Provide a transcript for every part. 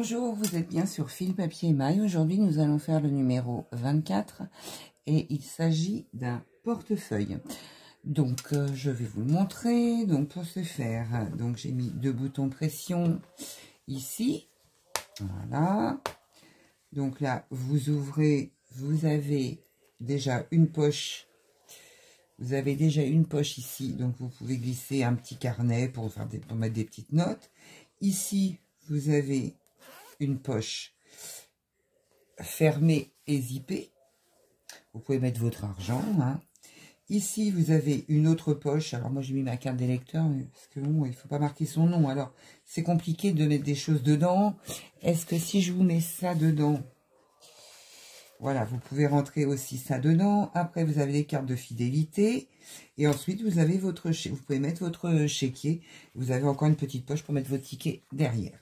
Bonjour, vous êtes bien sur Fil Papier Émail. Aujourd'hui, nous allons faire le numéro 24 et il s'agit d'un portefeuille. Donc, je vais vous le montrer. Donc, pour ce faire, donc j'ai mis 2 boutons pression ici. Voilà. Donc là, vous ouvrez, vous avez déjà une poche. Vous avez déjà une poche ici, donc vous pouvez glisser un petit carnet pour mettre des petites notes. Ici, vous avez une poche fermée et zippée. Vous pouvez mettre votre argent. Hein. Ici, vous avez une autre poche. Alors moi, j'ai mis ma carte d'électeur parce que bon, il ne faut pas marquer son nom. Alors, c'est compliqué de mettre des choses dedans. Est-ce que si je vous mets ça dedans, voilà, vous pouvez rentrer aussi ça dedans. Après, vous avez les cartes de fidélité. Et ensuite, vous avez vous pouvez mettre votre chéquier. Vous avez encore une petite poche pour mettre vos tickets derrière.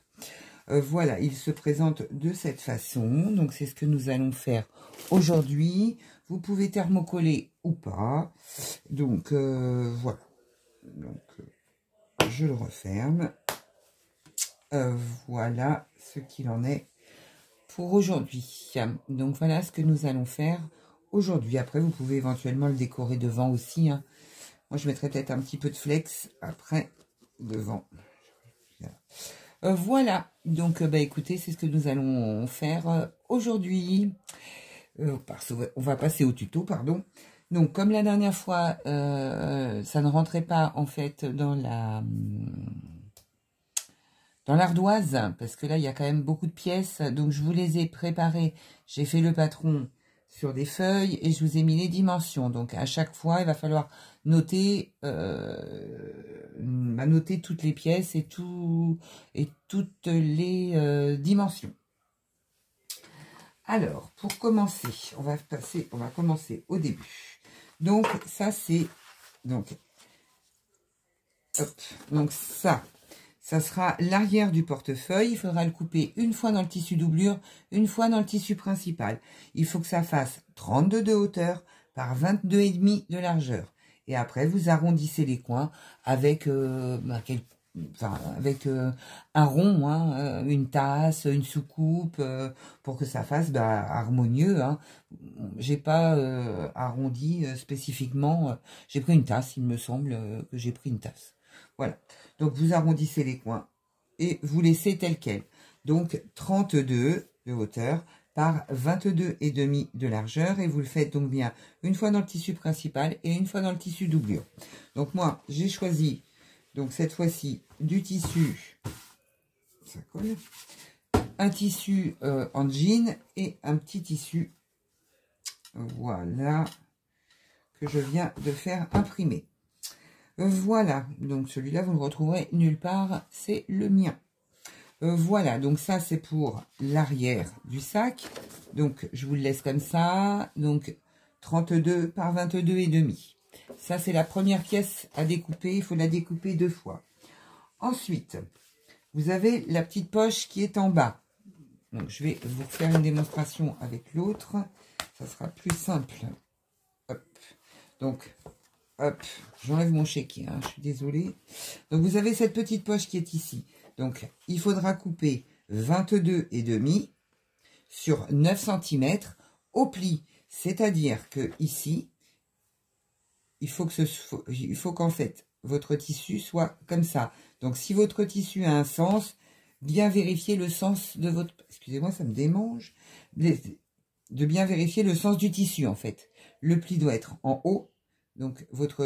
Voilà, il se présente de cette façon. Donc, c'est ce que nous allons faire aujourd'hui. Vous pouvez thermocoller ou pas. Donc, voilà. Donc, je le referme. Voilà ce qu'il en est pour aujourd'hui. Donc, voilà ce que nous allons faire aujourd'hui. Après, vous pouvez éventuellement le décorer devant aussi. Hein. Moi, je mettrai peut-être un petit peu de flex après devant. Voilà, donc écoutez, c'est ce que nous allons faire aujourd'hui. On va passer au tuto, pardon. Donc, comme la dernière fois, ça ne rentrait pas en fait dans l'ardoise, parce que là, il y a quand même beaucoup de pièces. Donc, je vous les ai préparées. J'ai fait le patron sur des feuilles et je vous ai mis les dimensions. Donc, à chaque fois, il va falloir noter, noter toutes les pièces et toutes les dimensions. Alors, pour commencer, on va commencer au début. Donc, ça, c'est... Donc ça sera l'arrière du portefeuille. Il faudra le couper une fois dans le tissu doublure, une fois dans le tissu principal. Il faut que ça fasse 32 de hauteur par 22,5 de largeur. Et après, vous arrondissez les coins avec, un rond, hein, une tasse, une soucoupe, pour que ça fasse harmonieux. Hein. J'ai pas arrondi spécifiquement. J'ai pris une tasse, il me semble que j'ai pris une tasse. Voilà. Donc, vous arrondissez les coins et vous laissez tel quel. Donc, 32 de hauteur par 22,5 de largeur. Et vous le faites donc bien une fois dans le tissu principal et une fois dans le tissu doublure. Donc, moi, j'ai choisi, donc cette fois-ci, du tissu, ça colle, un tissu en jean et un petit tissu, voilà, que je viens de faire imprimer. Voilà, donc celui-là, vous le retrouverez nulle part, c'est le mien. Voilà, donc ça, c'est pour l'arrière du sac. Donc, je vous le laisse comme ça. Donc, 32 par 22,5. Ça, c'est la première pièce à découper. Il faut la découper 2 fois. Ensuite, vous avez la petite poche qui est en bas. Donc, je vais vous faire une démonstration avec l'autre. Ça sera plus simple. Hop. Donc... Hop, j'enlève mon chéquier, hein, je suis désolée. Donc, vous avez cette petite poche qui est ici. Donc, il faudra couper 22,5 sur 9 cm au pli. C'est-à-dire que ici, il faut qu'en fait, votre tissu soit comme ça. Donc, si votre tissu a un sens, bien vérifier le sens de votre... Excusez-moi, ça me démange. De bien vérifier le sens du tissu, en fait. Le pli doit être en haut. Donc, votre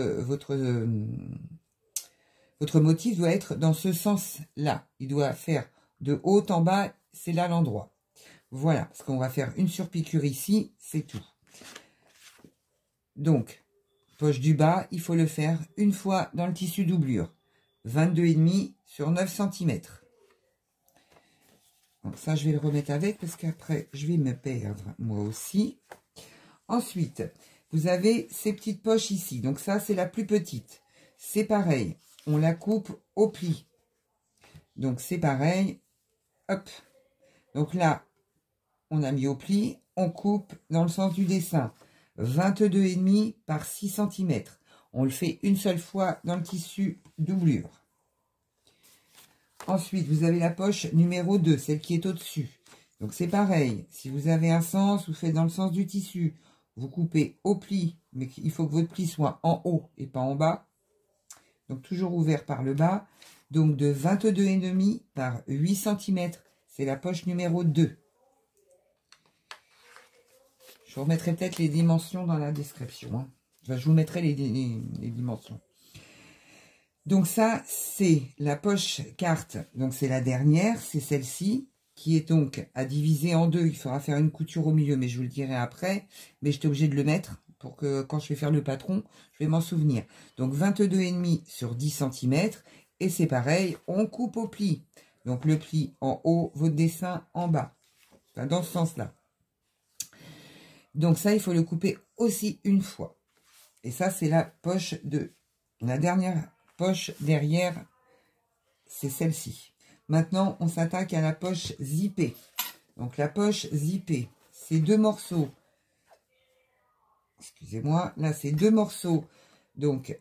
motif doit être dans ce sens-là. Il doit faire de haut en bas, c'est là l'endroit. Voilà, parce qu'on va faire une surpiqûre ici, c'est tout. Donc, poche du bas, il faut le faire une fois dans le tissu doublure. 22,5 sur 9 cm. Donc, ça, je vais le remettre avec, parce qu'après, je vais me perdre, moi aussi. Ensuite... Vous avez ces petites poches ici. Donc ça, c'est la plus petite. C'est pareil. On la coupe au pli. Donc c'est pareil. Hop. Donc là, on a mis au pli. On coupe dans le sens du dessin. 22,5 par 6 cm. On le fait une seule fois dans le tissu doublure. Ensuite, vous avez la poche numéro 2, celle qui est au-dessus. Donc, c'est pareil. Si vous avez un sens, vous faites dans le sens du tissu. Vous coupez au pli, mais il faut que votre pli soit en haut et pas en bas. Donc, toujours ouvert par le bas. Donc, de 22,5 par 8 cm. C'est la poche numéro 2. Je vous remettrai peut-être les dimensions dans la description. Hein. Enfin, je vous mettrai les dimensions. Donc ça, c'est la poche carte. Donc c'est la dernière, c'est celle-ci, qui est donc à diviser en deux. Il faudra faire une couture au milieu, mais je vous le dirai après. Mais j'étais obligée de le mettre pour que quand je vais faire le patron, je vais m'en souvenir. Donc 22,5 sur 10 cm. Et c'est pareil, on coupe au pli. Donc le pli en haut, votre dessin en bas. Enfin, dans ce sens-là. Donc ça, il faut le couper aussi une fois. Et ça, c'est la poche de la dernière poche derrière, c'est celle-ci. Maintenant, on s'attaque à la poche zippée. Donc la poche zippée, c'est 2 morceaux. Excusez-moi, là c'est 2 morceaux. Donc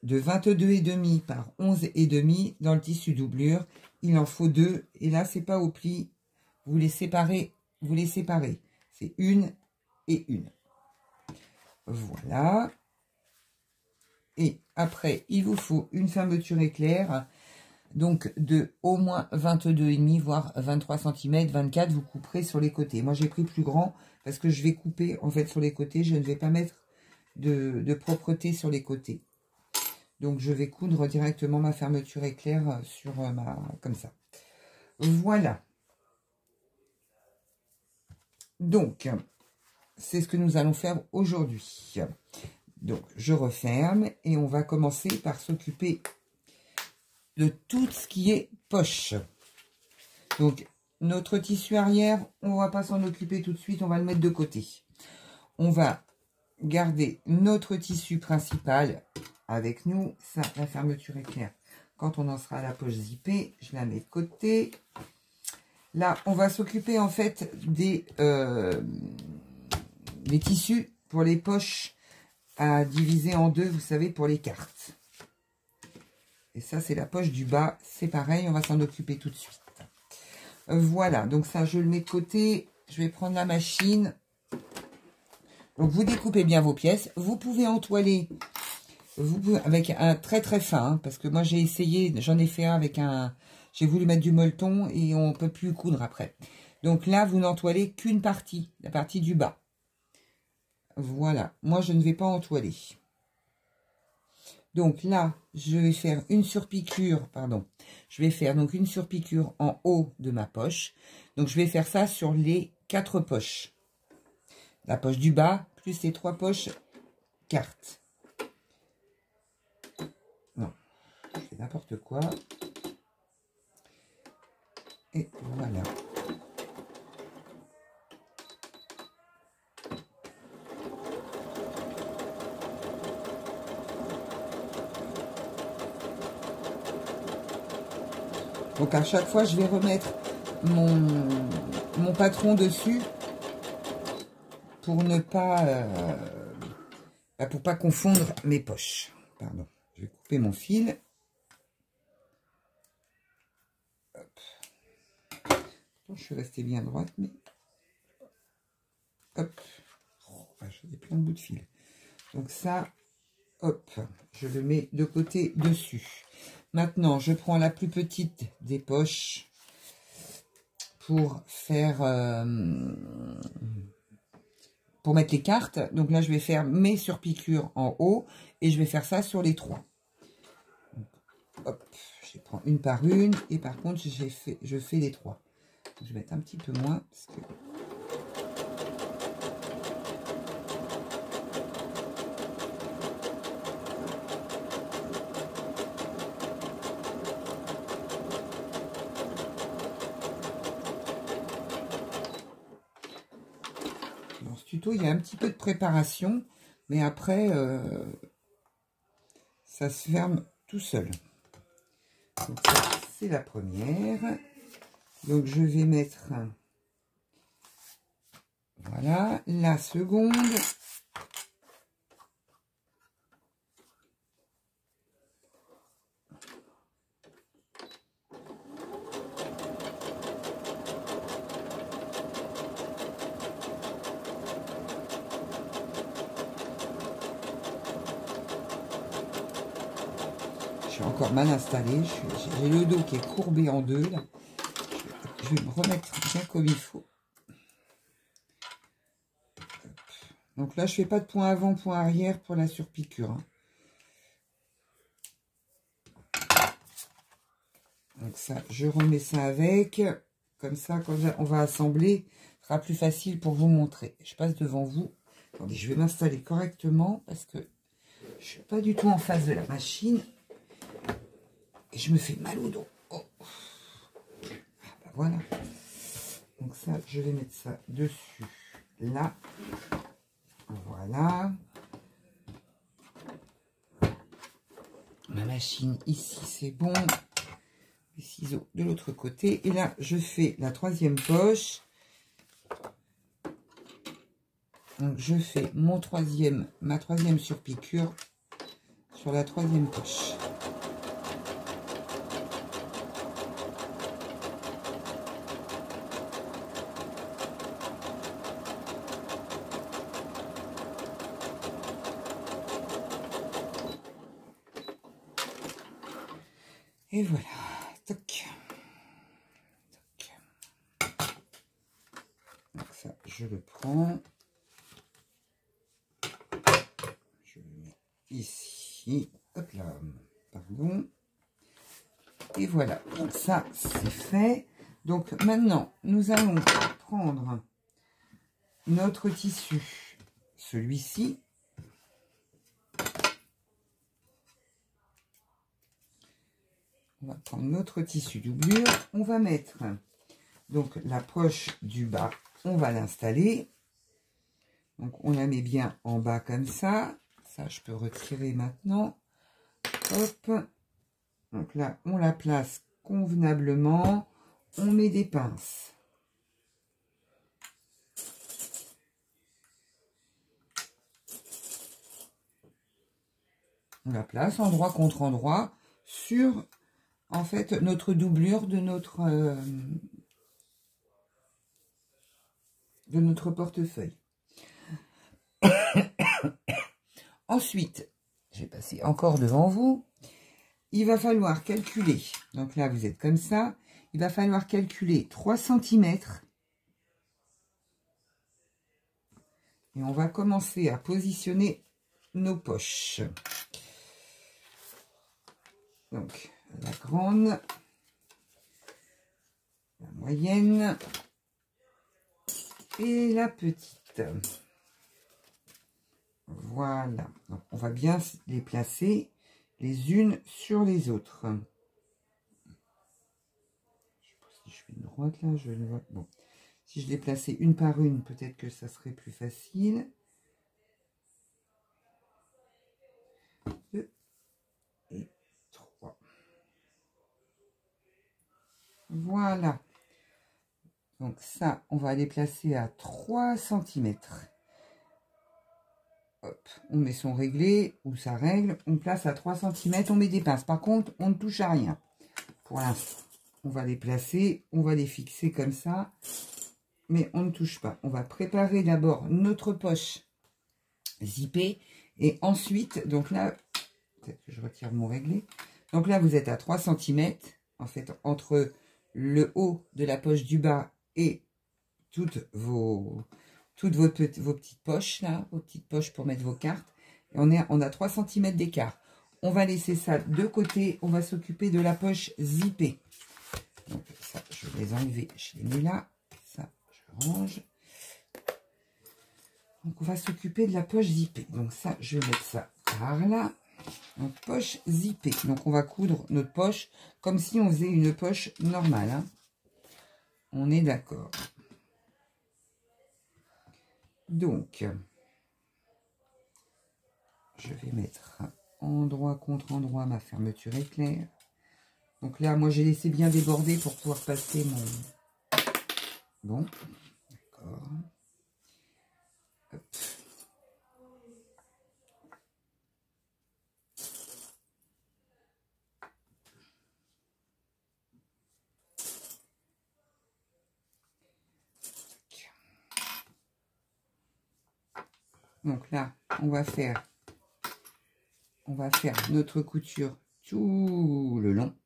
de 22,5 par 11,5 dans le tissu doublure. Il en faut 2. Et là, c'est pas au pli. Vous les séparez. Vous les séparez. C'est une et une. Voilà. Et après, il vous faut une fermeture éclair, donc de au moins 22,5, voire 23 cm, 24, vous couperez sur les côtés. Moi, j'ai pris plus grand parce que je vais couper, en fait, sur les côtés. Je ne vais pas mettre de propreté sur les côtés. Donc, je vais coudre directement ma fermeture éclair sur comme ça. Voilà. Donc, c'est ce que nous allons faire aujourd'hui. Donc, je referme et on va commencer par s'occuper de tout ce qui est poche. Donc, notre tissu arrière, on ne va pas s'en occuper tout de suite, on va le mettre de côté. On va garder notre tissu principal avec nous. Ça, la fermeture éclair. Quand on en sera à la poche zippée, je la mets de côté. Là, on va s'occuper en fait des tissus pour les poches à diviser en deux, vous savez, pour les cartes. Et ça, c'est la poche du bas. C'est pareil, on va s'en occuper tout de suite. Voilà, donc ça, je le mets de côté. Je vais prendre la machine. Donc, vous découpez bien vos pièces. Vous pouvez entoiler avec un très très fin, hein, parce que moi, j'ai essayé, j'en ai fait un avec un... J'ai voulu mettre du molleton et on ne peut plus coudre après. Donc là, vous n'entoilez qu'une partie, la partie du bas. Voilà, moi je ne vais pas entoiler. Donc là, je vais faire une surpiqûre, pardon. Je vais faire donc une surpiqûre en haut de ma poche. Donc je vais faire ça sur les 4 poches. La poche du bas, plus les 3 poches cartes. Non, je fais n'importe quoi. Et voilà. Donc à chaque fois, je vais remettre mon patron dessus pour ne pas pour pas confondre mes poches. Pardon. Je vais couper mon fil. Hop. Je suis restée bien droite, mais hop. Oh, j'ai plein de bouts de fil. Donc ça, hop, je le mets de côté dessus. Maintenant, je prends la plus petite des poches pour faire pour mettre les cartes. Donc là, je vais faire mes surpiqûres en haut et je vais faire ça sur les 3. Donc, hop, je prends une par une et par contre, je fais les 3. Je vais mettre un petit peu moins parce que... Dans ce tuto, il y a un petit peu de préparation, mais après, ça se ferme tout seul. Donc ça, c'est la première. Donc je vais mettre, voilà, la seconde. encore mal installé. J'ai le dos qui est courbé en deux, là. Je vais me remettre bien comme il faut. Donc là, je fais pas de point avant, point arrière pour la surpiqûre. Hein. Donc ça, je remets ça avec. Comme ça, quand on va assembler, ce sera plus facile pour vous montrer. Je passe devant vous. Attendez, je vais m'installer correctement parce que je suis pas du tout en face de la machine. Et je me fais mal au dos. Oh. Ah, bah voilà. Donc ça, je vais mettre ça dessus. Là. Voilà. Ma machine ici, c'est bon. Les ciseaux de l'autre côté. Et là, je fais la troisième poche. Donc, je fais ma troisième surpiqûre sur la troisième poche. Et voilà. Toc. Toc. Donc ça, je le prends. Je le mets ici. Hop là. Pardon. Et voilà. Donc ça, c'est fait. Donc maintenant, nous allons prendre notre tissu. Celui-ci. On va prendre notre tissu doublure. On va mettre donc la poche du bas. On va l'installer. Donc on la met bien en bas comme ça. Ça, je peux retirer maintenant. Hop. Donc là, on la place convenablement. On met des pinces. On la place endroit contre endroit sur, en fait, notre doublure de notre portefeuille. Ensuite, je vais passer encore devant vous. Il va falloir calculer, donc là vous êtes comme ça, il va falloir calculer 3 cm. Et on va commencer à positionner nos poches. Donc la grande, la moyenne et la petite. Voilà, donc on va bien les placer les unes sur les autres. Je sais pas si je fais une droite là, je le vois. Bon, si je les plaçais une par une, peut-être que ça serait plus facile. 2 et 3. Voilà. Donc ça, on va les placer à 3 cm. Hop, on met son réglé ou sa règle, on place à 3 cm, on met des pinces. Par contre, on ne touche à rien. Pour l'instant, on va les placer, on va les fixer comme ça, mais on ne touche pas. On va préparer d'abord notre poche zippée et ensuite, donc là, peut-être que je retire mon réglé. Donc là, vous êtes à 3 cm, en fait, entre le haut de la poche du bas et toutes vos petites poches, là, vos petites poches pour mettre vos cartes. Et on a 3 cm d'écart. On va laisser ça de côté. On va s'occuper de la poche zippée. Donc ça, je vais les enlever. Je les mets là. Ça, je range. Donc on va s'occuper de la poche zippée. Donc ça, je vais mettre ça par là. Donc poche zippée. Donc on va coudre notre poche comme si on faisait une poche normale. Hein. On est d'accord. Donc, je vais mettre endroit contre endroit ma fermeture éclair. Donc là, moi, j'ai laissé bien déborder pour pouvoir passer mon... Bon, d'accord. Donc là, on va faire notre couture tout le long.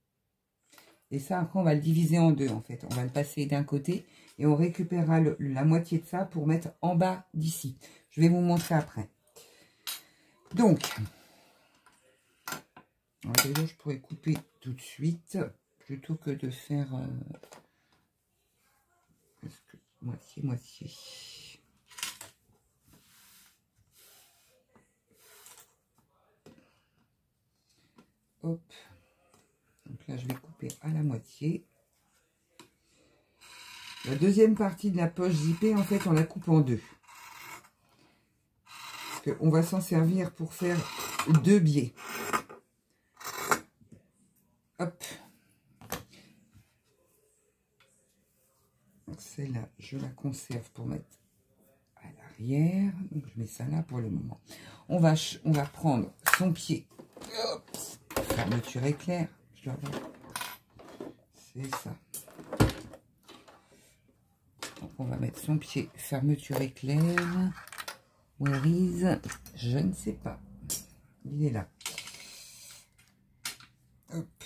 Et ça, après, on va le diviser en deux, en fait. On va le passer d'un côté et on récupérera la moitié de ça pour mettre en bas d'ici. Je vais vous montrer après. Donc, déjà, je pourrais couper tout de suite plutôt que de faire moitié. Hop. Donc là, je vais couper à la moitié. La deuxième partie de la poche zippée, en fait, on la coupe en deux. Parce qu'on va s'en servir pour faire 2 biais. Hop. Celle-là, je la conserve pour mettre à l'arrière. Donc, je mets ça là pour le moment. On va prendre son pied. Hop. Fermeture éclair. C'est ça. Donc, on va mettre son pied fermeture éclair. Where is? Je ne sais pas. Il est là. Hop.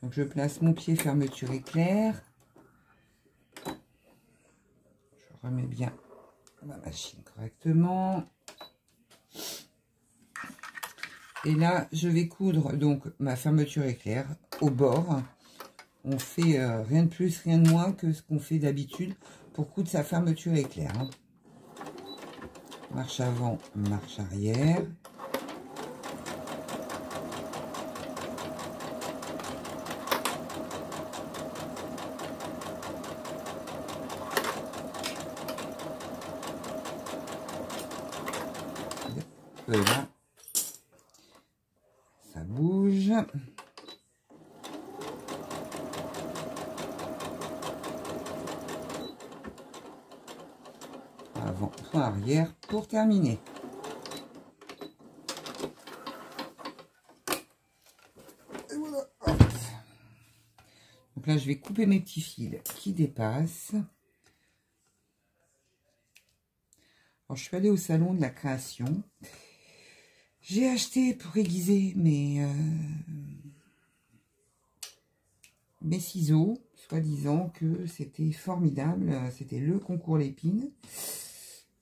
Donc, je place mon pied fermeture éclair. Je remets bien ma machine correctement. Et là, je vais coudre donc ma fermeture éclair au bord. On fait rien de plus, rien de moins que ce qu'on fait d'habitude pour coudre sa fermeture éclair. Hein. Marche avant, marche arrière. Là, ça bouge. Avant, point arrière pour terminer. Et voilà. Hop. Donc là, je vais couper mes petits fils qui dépassent. Alors, je suis allée au salon de la création. J'ai acheté pour aiguiser mes ciseaux, soi-disant que c'était formidable. C'était le concours Lépine.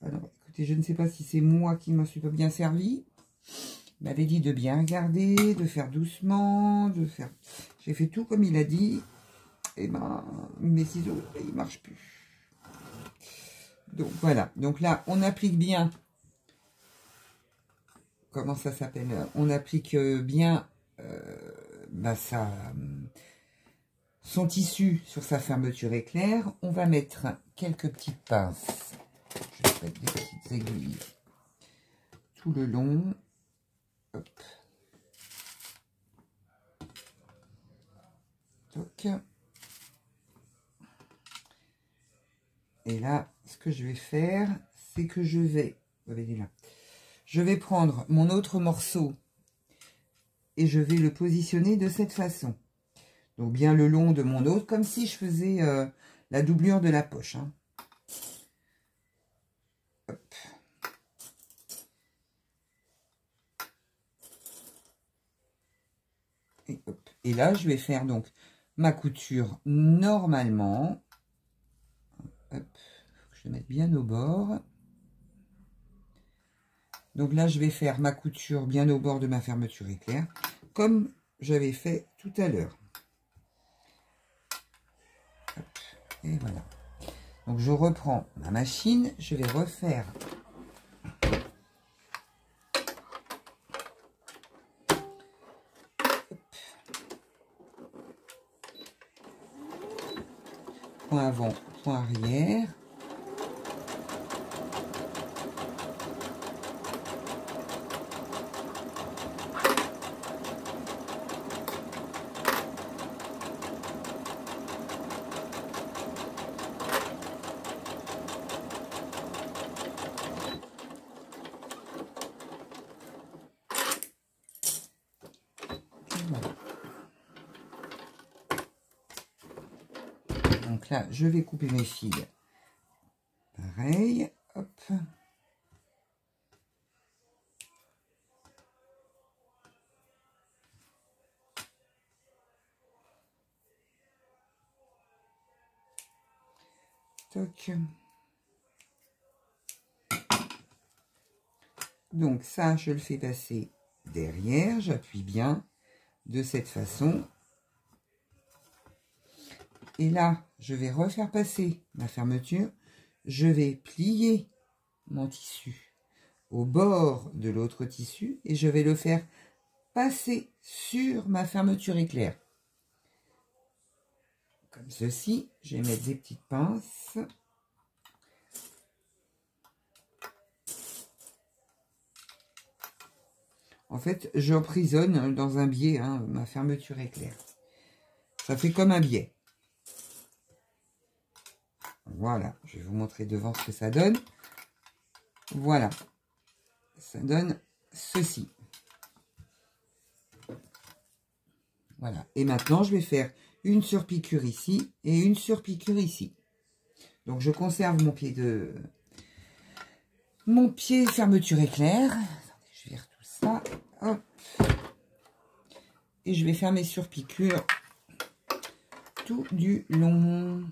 Alors, écoutez, je ne sais pas si c'est moi qui m'en suis pas bien servi. Il m'avait dit de bien regarder, de faire doucement, de faire... J'ai fait tout comme il a dit. Et ben, mes ciseaux, ils ne marchent plus. Donc, voilà. Donc là, on applique bien... Comment ça s'appelle? On applique bien son tissu sur sa fermeture éclair. On va mettre quelques petites pinces. Je vais mettre des petites aiguilles tout le long. Hop. Toc. Et là, ce que je vais faire, c'est que je vais... Vous voyez là. Je vais prendre mon autre morceau et je vais le positionner de cette façon. Donc bien le long de mon autre, comme si je faisais la doublure de la poche. Hein. Hop. Et, hop. Et là, je vais faire donc ma couture normalement. Hop. Je vais mettre bien au bord. Donc là, je vais faire ma couture bien au bord de ma fermeture éclair, comme j'avais fait tout à l'heure. Et voilà. Donc je reprends ma machine, je vais refaire point avant, point arrière. Donc là, je vais couper mes fils. Pareil, hop. Toc. Donc ça, je le fais passer derrière, j'appuie bien de cette façon. Et là, je vais refaire passer ma fermeture. Je vais plier mon tissu au bord de l'autre tissu et je vais le faire passer sur ma fermeture éclair. Comme ceci, je vais mettre des petites pinces. En fait, j'emprisonne dans un biais ma fermeture éclair. Ça fait comme un biais. Voilà, je vais vous montrer devant ce que ça donne. Voilà, ça donne ceci. Voilà, et maintenant je vais faire une surpiqûre ici et une surpiqûre ici. Donc je conserve mon pied fermeture éclair. Attendez, je vire tout ça. Hop. Et je vais faire mes surpiqûres tout du long.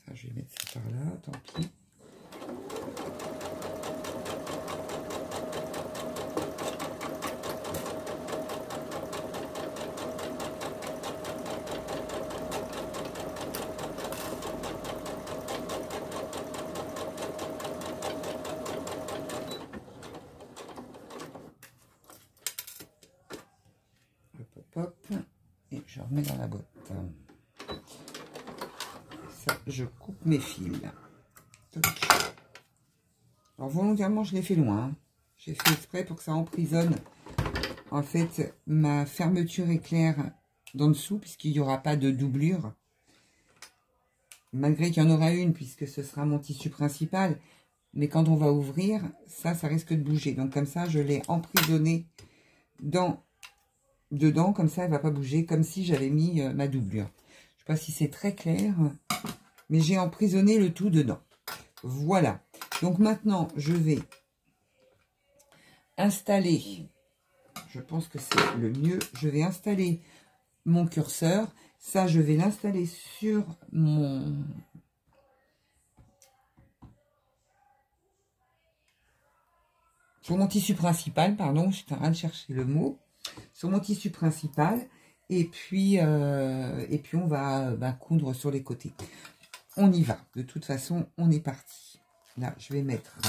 Ça, je vais mettre ça par là, tant pis. Hop, et je remets dans la boîte. Ça, je coupe mes fils. Toc. Alors volontairement, je l'ai fait loin. J'ai fait exprès pour que ça emprisonne en fait ma fermeture éclair d'en dessous, puisqu'il n'y aura pas de doublure. Malgré qu'il y en aura une, puisque ce sera mon tissu principal. Mais quand on va ouvrir, ça risque de bouger. Donc comme ça, je l'ai emprisonné dedans, comme ça elle va pas bouger, comme si j'avais mis ma doublure. Je sais pas si c'est très clair, mais j'ai emprisonné le tout dedans. Voilà, donc maintenant je vais installer, je pense que c'est le mieux, je vais installer mon curseur. Ça, je vais l'installer sur mon tissu principal, pardon, j'étais en train de chercher le mot. Sur mon tissu principal, et puis on va coudre sur les côtés. On y va, de toute façon on est parti. Là je vais mettre,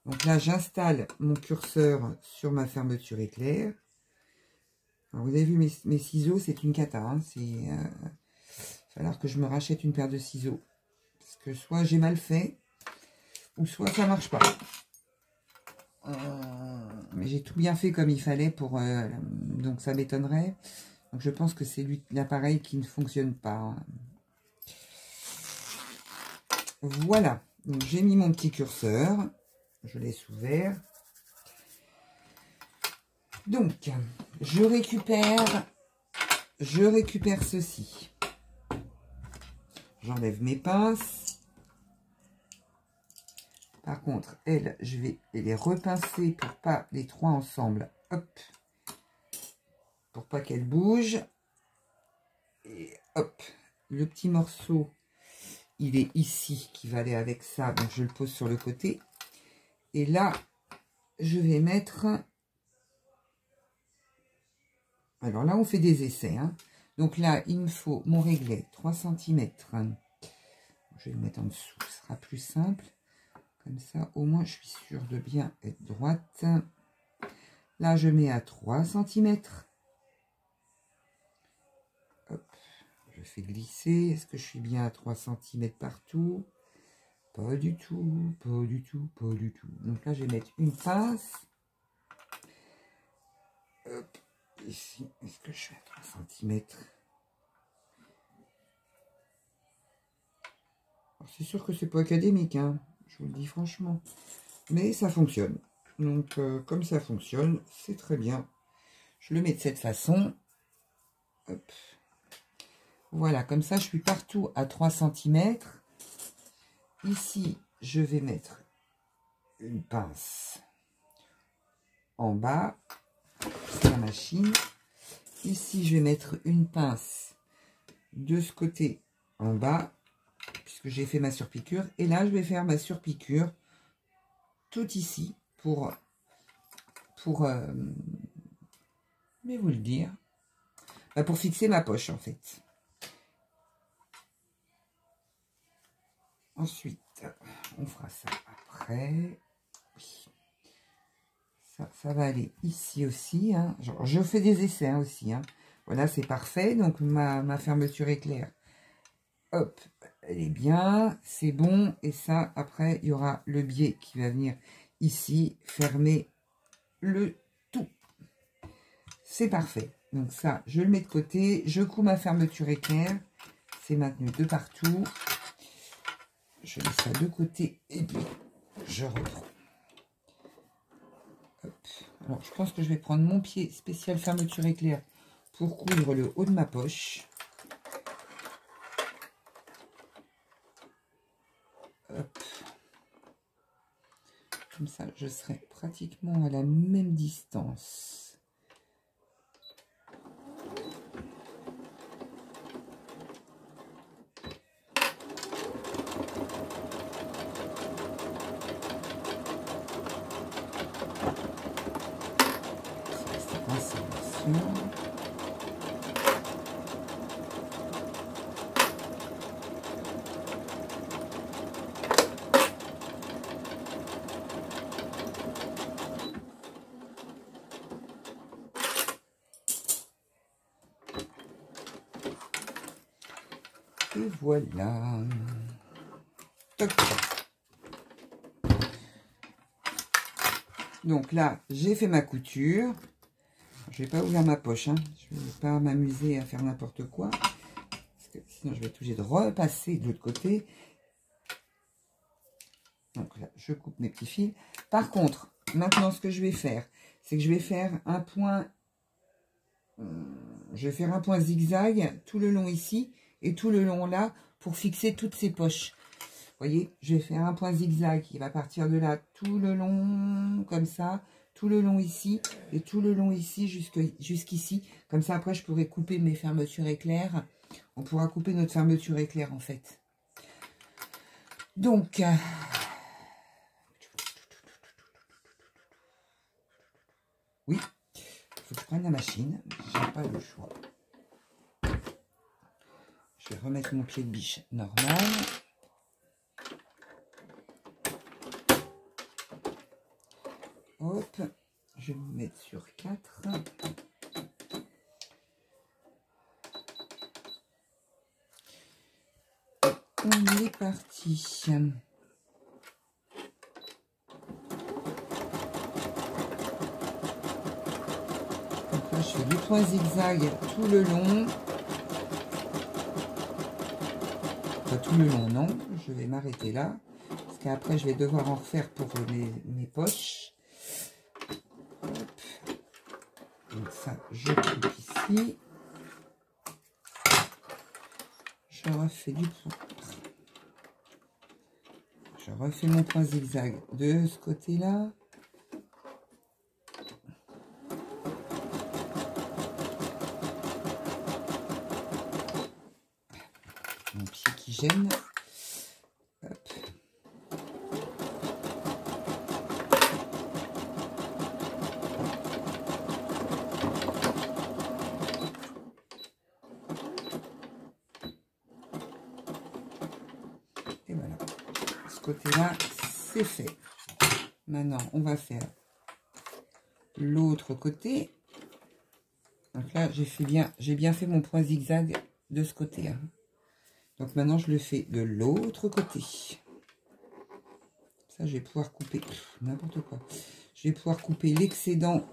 donc là j'installe mon curseur sur ma fermeture éclair. Alors, vous avez vu mes ciseaux, c'est une cata, hein, il va falloir que je me rachète une paire de ciseaux, parce que soit j'ai mal fait, ou soit ça marche pas. Mais j'ai tout bien fait comme il fallait pour donc ça m'étonnerait. Donc je pense que c'est l'appareil qui ne fonctionne pas. Voilà, donc j'ai mis mon petit curseur, je laisse ouvert. Donc je récupère ceci. J'enlève mes pinces. Par contre, elles, je vais les repincer pour pas les trois ensemble. Hop. Pour pas qu'elles bougent. Et hop. Le petit morceau, il est ici, qui va aller avec ça. Donc, je le pose sur le côté. Et là, je vais mettre... Alors là, on fait des essais. Hein. Donc là, il me faut mon réglet 3 cm. Je vais le mettre en dessous, ce sera plus simple. Comme ça, au moins, je suis sûre de bien être droite. Là, je mets à 3 cm. Hop, je fais glisser. Est-ce que je suis bien à 3 cm partout? Pas du tout, pas du tout, pas du tout. Donc là, je vais mettre une pince. Hop, ici, est-ce que je suis à 3 cm? C'est sûr que c'est pas académique, hein. Je vous le dis franchement. Mais ça fonctionne. Donc, comme ça fonctionne, c'est très bien. Je le mets de cette façon. Hop. Voilà, comme ça, je suis partout à 3 cm. Ici, je vais mettre une pince en bas, c'est la machine. Ici, je vais mettre une pince de ce côté en bas, puisque j'ai fait ma surpiqûre. Et là, je vais faire ma surpiqûre tout ici pour je vais vous le dire, pour fixer ma poche en fait. Ensuite, on fera ça après. Oui. Ça va aller ici aussi. Hein. Genre, je fais des essais hein, aussi. Hein. Voilà, c'est parfait. Donc, ma fermeture éclair, hop, elle est bien. C'est bon. Et ça, après, il y aura le biais qui va venir ici, fermer le tout. C'est parfait. Donc ça, je le mets de côté. Je couds ma fermeture éclair. C'est maintenu de partout. Je mets ça de côté et puis je reprends. Hop. Alors, je pense que je vais prendre mon pied spécial fermeture éclair pour coudre le haut de ma poche. Hop. Comme ça, je serai pratiquement à la même distance. Et voilà. Toc. Donc là, j'ai fait ma couture. Je vais pas ouvrir ma poche. Hein. Je vais pas m'amuser à faire n'importe quoi. Parce que sinon, je vais être obligée de repasser de l'autre côté. Donc là, je coupe mes petits fils. Par contre, maintenant, ce que je vais faire, c'est que je vais faire un point... je vais faire un point zigzag tout le long ici et tout le long là pour fixer toutes ces poches. Vous voyez, je vais faire un point zigzag qui va partir de là tout le long comme ça, tout le long ici et tout le long ici jusqu'ici. Comme ça, après, je pourrai couper mes fermetures éclairs. On pourra couper notre fermeture éclair en fait. Donc, oui, il faut que je prenne la machine. J'ai pas le choix. Je vais remettre mon pied de biche normal. Hop, je vais me mettre sur 4. On est parti. Donc là, je fais du point zigzag tout le long. Pas tout le long, non. Je vais m'arrêter là. Parce qu'après, je vais devoir en refaire pour mes poches. Hop. Donc ça, je coupe ici. Je refais du point. Je refais mon point zigzag de ce côté-là. Mon pied qui gêne. Hop. Et voilà. Ce côté-là, c'est fait. Maintenant, on va faire l'autre côté. Donc là, j'ai bien fait mon point zigzag de ce côté. Hein. Donc maintenant, je le fais de l'autre côté. Ça, je vais pouvoir couper n'importe quoi. Je vais pouvoir couper l'excédent.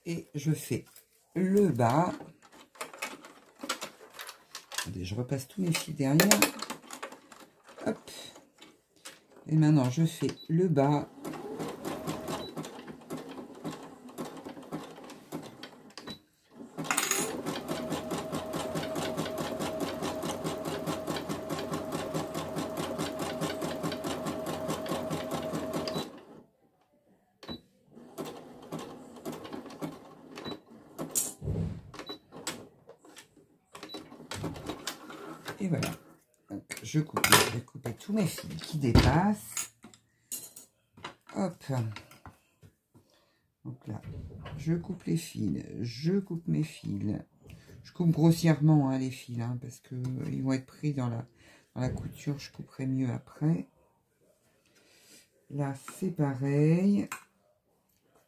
et je fais le bas. Attendez, je repasse tous mes fils derrière. Hop. Et maintenant, je fais le bas. Et voilà. Donc, je vais couper tous mes fils qui dépassent. Hop. Donc là, je coupe les fils, je coupe mes fils. Je coupe grossièrement hein, les fils, hein, parce que ils vont être pris dans la couture. Je couperai mieux après. Là, c'est pareil.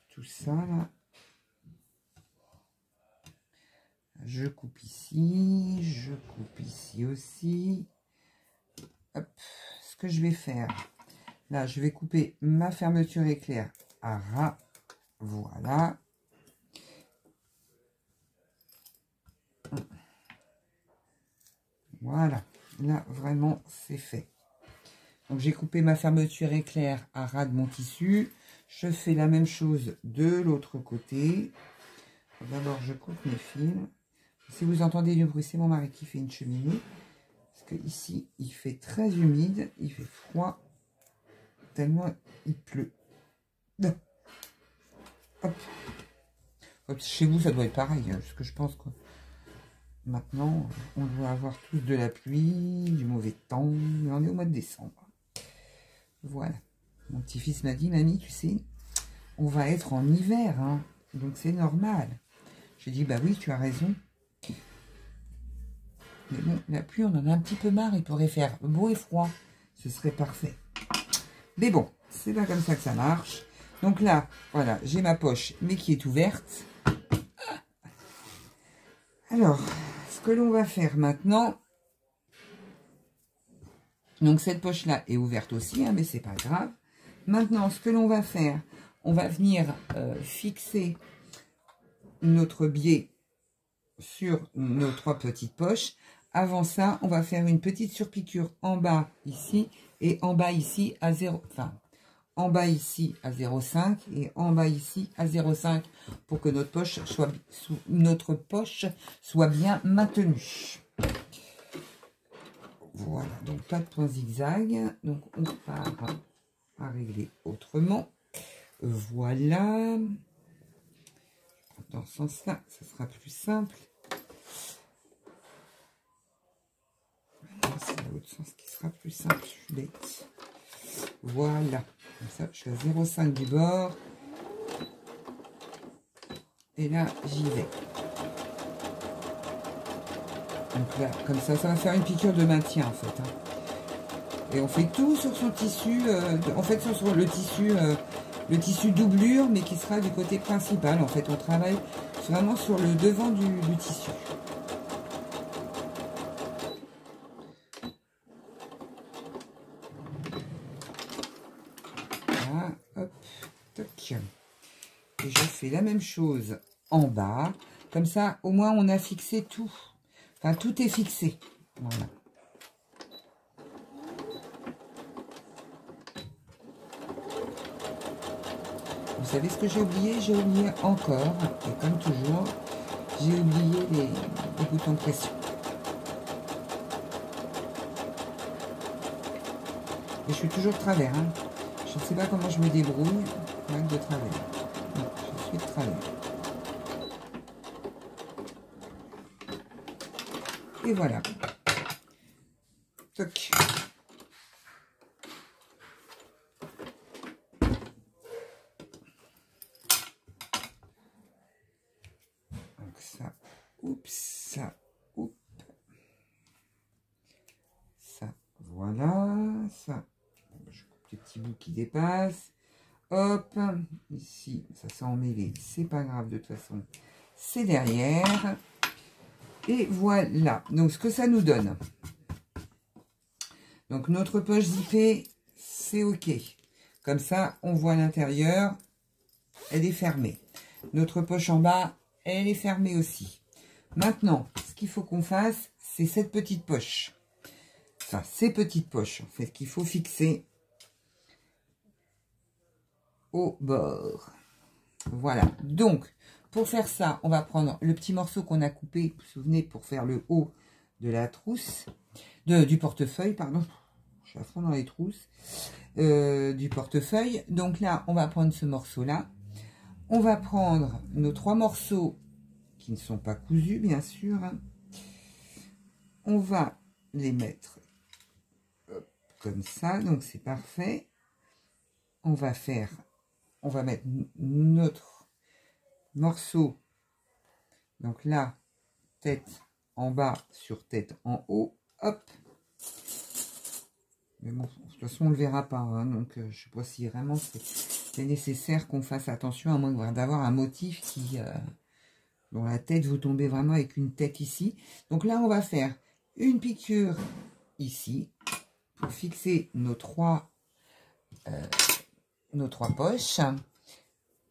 Tout ça, là. Je coupe ici, je coupe ici aussi. Hop, ce que je vais faire, là, je vais couper ma fermeture éclair à ras. Voilà. Voilà. Là, vraiment, c'est fait. Donc, j'ai coupé ma fermeture éclair à ras de mon tissu. Je fais la même chose de l'autre côté. D'abord, je coupe mes fils. Si vous entendez du bruit, c'est mon mari qui fait une cheminée. Parce que ici, il fait très humide, il fait froid, tellement il pleut. Hop. Hop. Chez vous, ça doit être pareil, hein, parce que je pense que maintenant, on doit avoir tous de la pluie, du mauvais temps, mais on est au mois de décembre. Voilà. Mon petit-fils m'a dit, mamie, tu sais, on va être en hiver, hein, donc c'est normal. J'ai dit, bah oui, tu as raison. Mais bon, la pluie, on en a un petit peu marre. Il pourrait faire beau et froid. Ce serait parfait. Mais bon, c'est pas comme ça que ça marche. Donc là, voilà, j'ai ma poche, mais qui est ouverte. Alors, ce que l'on va faire maintenant... Donc, cette poche-là est ouverte aussi, hein, mais c'est pas grave. Maintenant, ce que l'on va faire, on va venir fixer notre biais sur nos 3 petites poches. Avant ça, on va faire une petite surpiqûre en bas ici et en bas ici à 0, enfin en bas ici à 0,5 et en bas ici à 0,5 pour que notre poche soit bien maintenue. Voilà, donc pas de point zigzag. Donc on part à régler autrement. Voilà. Dans ce sens-là, ça sera plus simple. C'est l'autre sens qui sera plus simple, je suis bête. Voilà, comme ça je suis à 0,5 du bord. Et là, j'y vais. Donc là, comme ça va faire une piqûre de maintien en fait. Hein. Et on fait tout sur son tissu, en fait sur le tissu doublure, mais qui sera du côté principal. En fait, on travaille vraiment sur le devant du tissu. Hop, toc. Et je fais la même chose en bas. Comme ça, au moins, on a fixé tout. Enfin, tout est fixé. Voilà. Vous savez ce que j'ai oublié? J'ai oublié encore, et comme toujours, j'ai oublié les boutons de pression. Et je suis toujours de travers, hein. Je ne sais pas comment je me débrouille avec de travers. Non, je suis de travers. Et voilà. Toc. Donc ça, oups, ça, oups. Ça, voilà, ça. Je coupe les petits bouts qui dépassent. Hop, ici, ça s'est emmêlé, c'est pas grave, de toute façon, c'est derrière. Et voilà, donc ce que ça nous donne. Donc notre poche zippée, c'est ok. Comme ça, on voit l'intérieur, elle est fermée. Notre poche en bas, elle est fermée aussi. Maintenant, ce qu'il faut qu'on fasse, c'est cette petite poche. Enfin, ces petites poches, en fait, qu'il faut fixer au bord. Voilà. Donc, pour faire ça, on va prendre le petit morceau qu'on a coupé, vous vous souvenez, pour faire le haut de la trousse, du portefeuille, pardon. Je suis à fond dans les trousses. Du portefeuille. Donc là, on va prendre ce morceau-là. On va prendre nos 3 morceaux qui ne sont pas cousus, bien sûr. On va les mettre comme ça, donc c'est parfait. On va mettre notre morceau, donc là, tête en bas sur tête en haut, hop. Mais bon, de toute façon, on ne le verra pas, hein, donc je ne sais pas si vraiment c'est nécessaire qu'on fasse attention, à moins d'avoir un motif qui, dont la tête, vous tombez vraiment avec une tête ici. Donc là, on va faire une piqûre ici, pour fixer nos trois poches.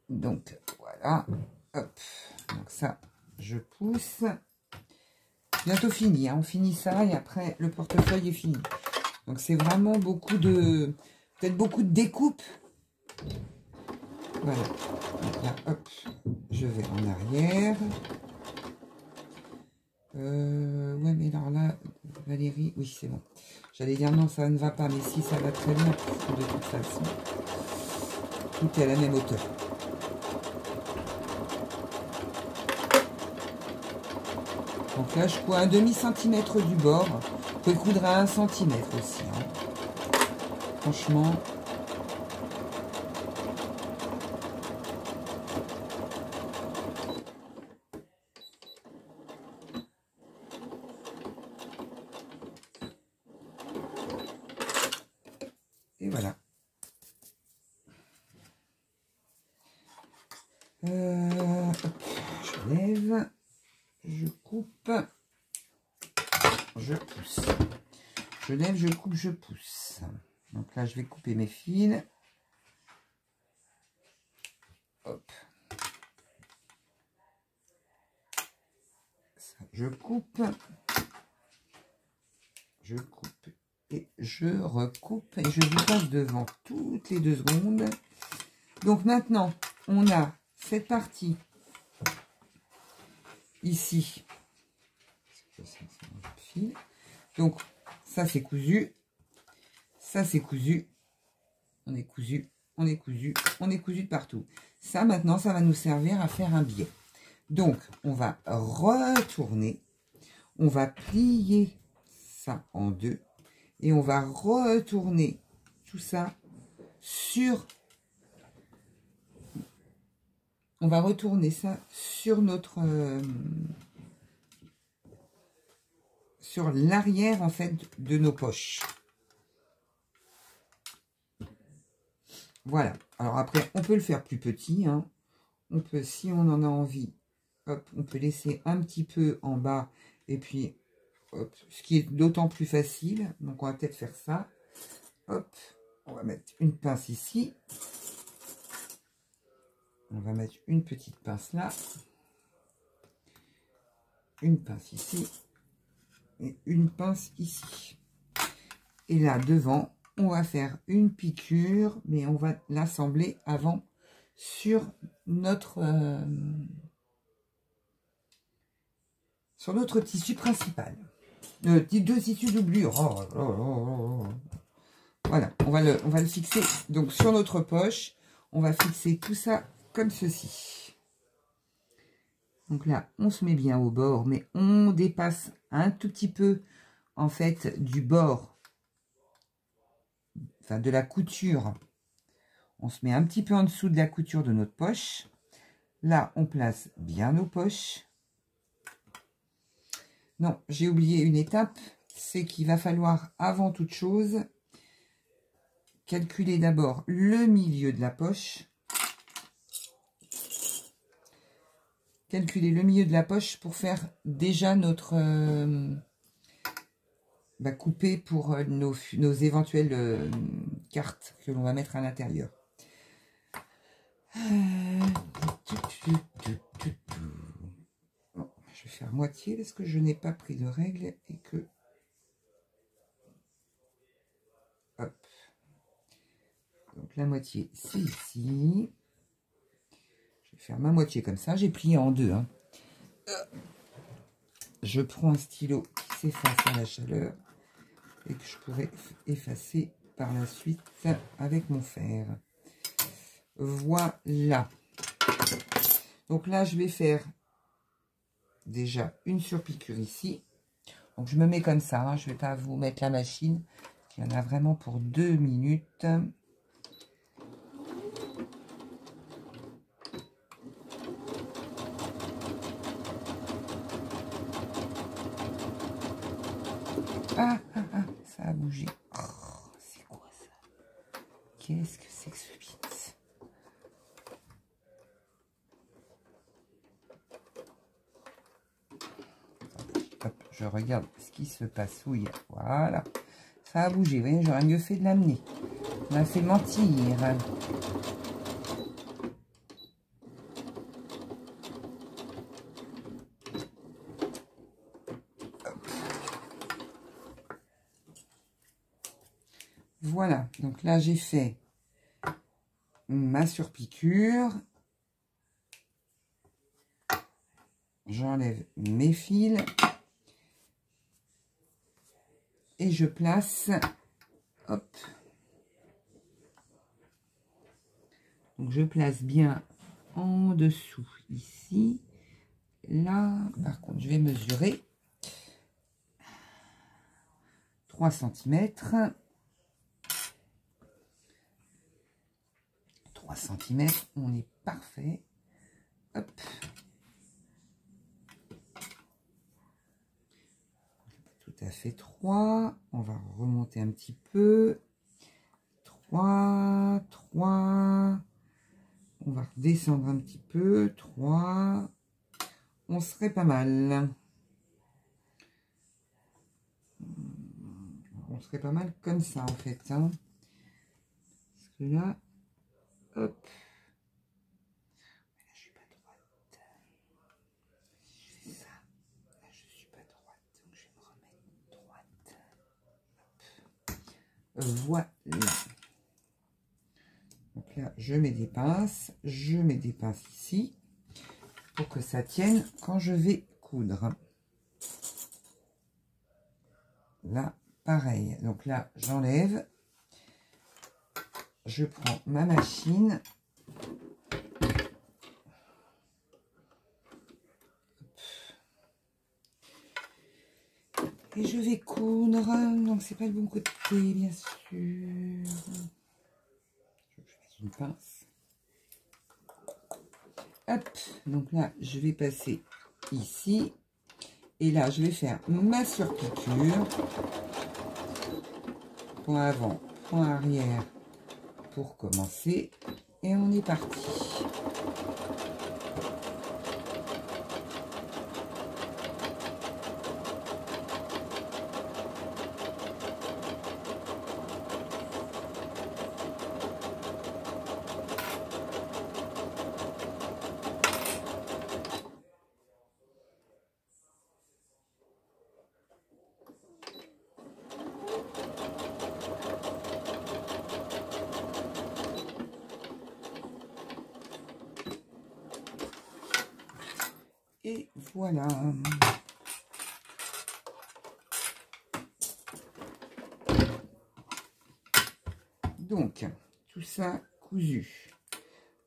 Donc voilà, hop, donc ça je pousse. Bientôt fini, hein. On finit ça et après le portefeuille est fini. Donc c'est vraiment beaucoup de, peut-être beaucoup de découpe. Voilà, donc là hop, je vais en arrière. Ouais, mais alors là, Valérie, oui, c'est bon. J'allais dire non, ça ne va pas, mais si, ça va très bien, de toute façon. Tout est à la même hauteur. Donc là, je couds à un demi-centimètre du bord. Vous pouvez coudre à 1 centimètre aussi. Hein. Franchement. Et voilà. Je lève, je coupe, je pousse. Je lève, je coupe, je pousse. Donc là, je vais couper mes fils. Hop. Ça, je coupe et je recoupe et je vous passe devant toutes les 2 secondes. Donc maintenant, on a cette partie ici. Donc ça c'est cousu, ça c'est cousu, on est cousu, on est cousu, on est cousu de partout. Ça maintenant, ça va nous servir à faire un biais. Donc on va retourner, on va plier ça en 2 et on va retourner tout ça sur, on va retourner ça sur notre sur l'arrière en fait de nos poches. Voilà. Alors après, on peut le faire plus petit, hein. On peut, si on en a envie, hop, on peut laisser un petit peu en bas et puis hop, ce qui est d'autant plus facile. Donc on va peut-être faire ça. Hop, on va mettre une pince ici. On va mettre une petite pince là. Une pince ici. Et une pince ici. Et là, devant, on va faire une piqûre, mais on va l'assembler avant sur notre tissu principal. Deux tissus doublures. Voilà, on va le fixer. Donc sur notre poche, on va fixer tout ça comme ceci. Donc là, on se met bien au bord, mais on dépasse un tout petit peu, en fait, du bord, enfin de la couture. On se met un petit peu en dessous de la couture de notre poche. Là, on place bien nos poches. Non, j'ai oublié une étape, c'est qu'il va falloir, avant toute chose, calculer d'abord le milieu de la poche. Calculer le milieu de la poche pour faire déjà notre couper pour nos éventuelles cartes que l'on va mettre à l'intérieur. Bon, je vais faire moitié parce que je n'ai pas pris de règle et que... Hop. Donc la moitié, c'est ici. Je vais faire ma moitié comme ça. J'ai plié en deux. Hein. Je prends un stylo qui s'efface à la chaleur et que je pourrais effacer par la suite avec mon fer. Voilà. Donc là, je vais faire déjà une surpiqûre ici. Donc je me mets comme ça. Hein. Je ne vais pas vous mettre la machine. Il y en a vraiment pour 2 minutes. Ah, ça a bougé. Oh, c'est quoi ça? Qu'est-ce que c'est que ce bit? Hop, je regarde ce qui se passe. Oui, voilà. Ça a bougé. Vous voyez, j'aurais mieux fait de l'amener. On a fait mentir. Voilà, donc là j'ai fait ma surpiqûre. J'enlève mes fils et je place, hop, donc je place bien en dessous ici. Là, par contre, je vais mesurer 3 cm. 3 cm, on est parfait. Hop. Tout à fait 3. On va remonter un petit peu. 3, 3. On va redescendre un petit peu. 3. On serait pas mal. On serait pas mal comme ça en fait. Hein. Parce que là, hop. Là, je suis pas droite. Je fais ça. Là, je suis pas droite. Donc, je vais me remettre droite. Voilà. Donc là, je mets des pinces. Je mets des pinces ici. Pour que ça tienne quand je vais coudre. Là, pareil. Donc là, j'enlève. Je prends ma machine. Et je vais coudre. Donc, c'est pas le bon côté, bien sûr. Je vais mettre une pince. Hop. Donc là, je vais passer ici. Et là, je vais faire ma surpiqûre. Point avant, point arrière pour commencer. Et on est parti. Et voilà. Donc, tout ça cousu.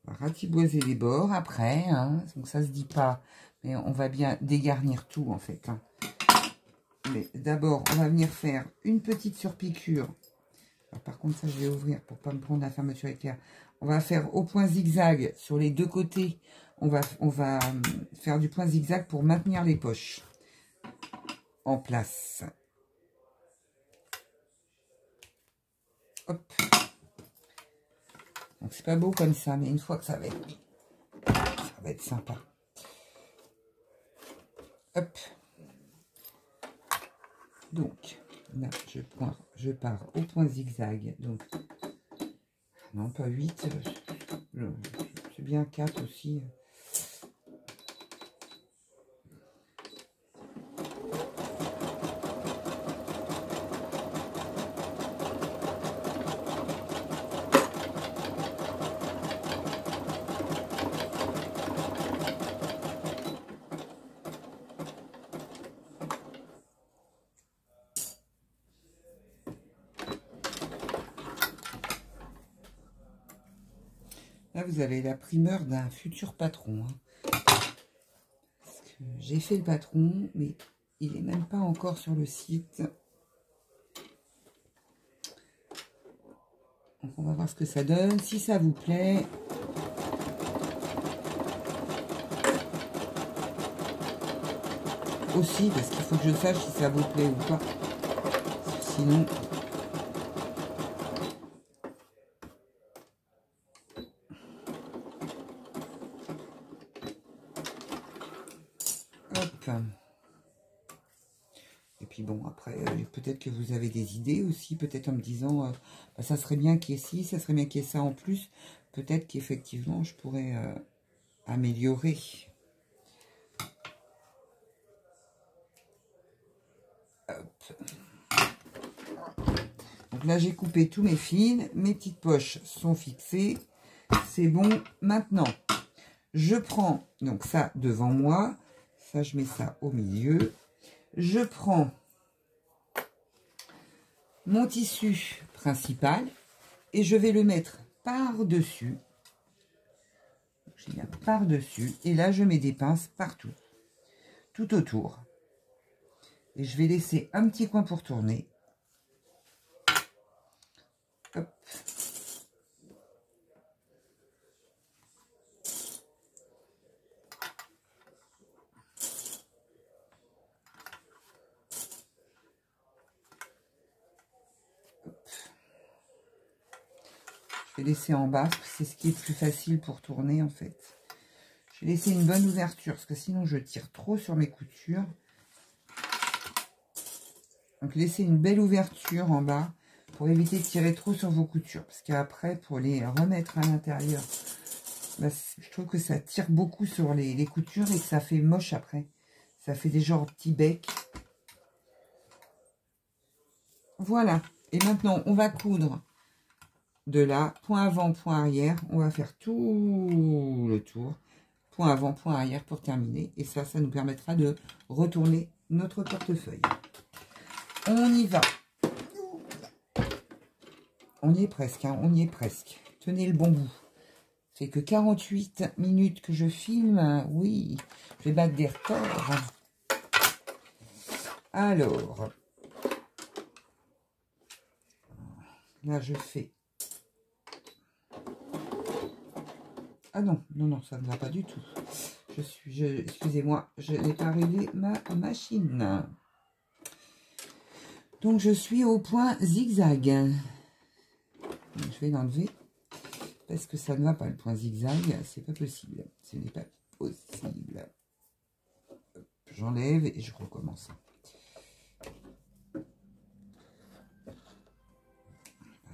On va ratiboiser les bords après. Hein, donc, ça se dit pas. Mais on va bien dégarnir tout, en fait. Hein. Mais d'abord, on va venir faire une petite surpiqûre. Alors, par contre, ça, je vais ouvrir pour pas me prendre la fermeture éclair. On va faire au point zigzag sur les deux côtés. On va faire du point zigzag pour maintenir les poches en place. Hop. Donc c'est pas beau comme ça, mais une fois que ça va être sympa. Hop. Donc là, je pars au point zigzag. Donc non, pas 8. C'est bien 4 aussi. Là, vous avez la primeur d'un futur patron. Hein. J'ai fait le patron, mais il n'est même pas encore sur le site. Donc, on va voir ce que ça donne. Si ça vous plaît... Aussi, parce qu'il faut que je sache si ça vous plaît ou pas. Sinon... Hop. Et puis bon, après, peut-être que vous avez des idées aussi, peut-être en me disant, bah, ça serait bien qu'il y ait ci, ça serait bien qu'il y ait ça en plus. Peut-être qu'effectivement, je pourrais améliorer. Hop. Donc là, j'ai coupé tous mes fils, mes petites poches sont fixées. C'est bon. Maintenant, je prends, donc ça devant moi, ça je mets ça au milieu. Je prends mon tissu principal et je vais le mettre par-dessus. Je viens par-dessus et là je mets des pinces partout, tout autour. Et je vais laisser un petit coin pour tourner. Hop. Je vais laisser en bas, c'est ce qui est plus facile pour tourner en fait. Je vais laisser une bonne ouverture, parce que sinon je tire trop sur mes coutures. Donc laissez une belle ouverture en bas, pour éviter de tirer trop sur vos coutures. Parce qu'après, pour les remettre à l'intérieur, bah, je trouve que ça tire beaucoup sur les coutures et que ça fait moche après. Ça fait des genres petits becs. Voilà. Et maintenant, on va coudre de là, point avant, point arrière. On va faire tout le tour. Point avant, point arrière pour terminer. Et ça, ça nous permettra de retourner notre portefeuille. On y va. On y est presque, hein, on y est presque. Tenez le bon bout. C'est que 48 minutes que je filme. Oui, je vais battre des records. Alors, là je fais... Ah non, non, non, ça ne va pas du tout. Excusez-moi, je n'ai pas réglé ma machine. Donc je suis au point zigzag. Je vais l'enlever parce que ça ne va pas, le point zigzag, c'est pas possible. Ce n'est pas possible. J'enlève et je recommence.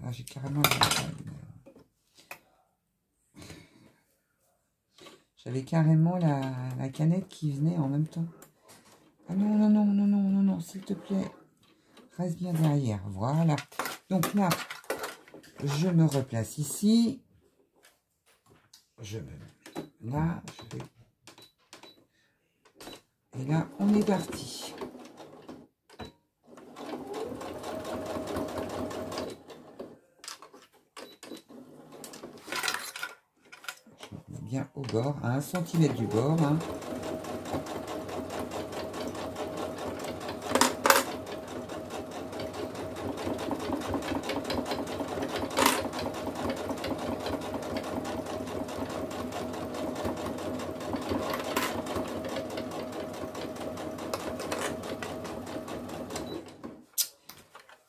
Là, j'ai carrément... J'avais carrément la canette qui venait en même temps. Ah non, non, non, non, non, non, non, s'il te plaît. Reste bien derrière. Voilà. Donc là, je me replace ici. Je me mets là. Je vais... Et là, on est parti. Je mets bien au bord, à 1 cm du bord. Hein.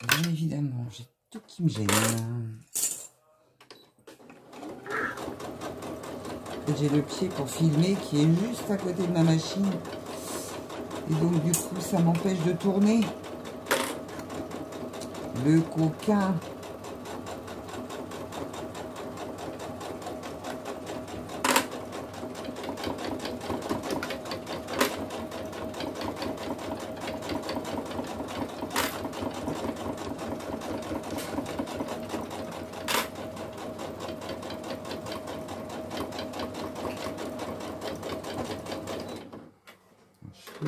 Bien évidemment, j'ai tout qui me gêne. J'ai le pied pour filmer qui est juste à côté de ma machine. Et donc du coup, ça m'empêche de tourner. Le coquin.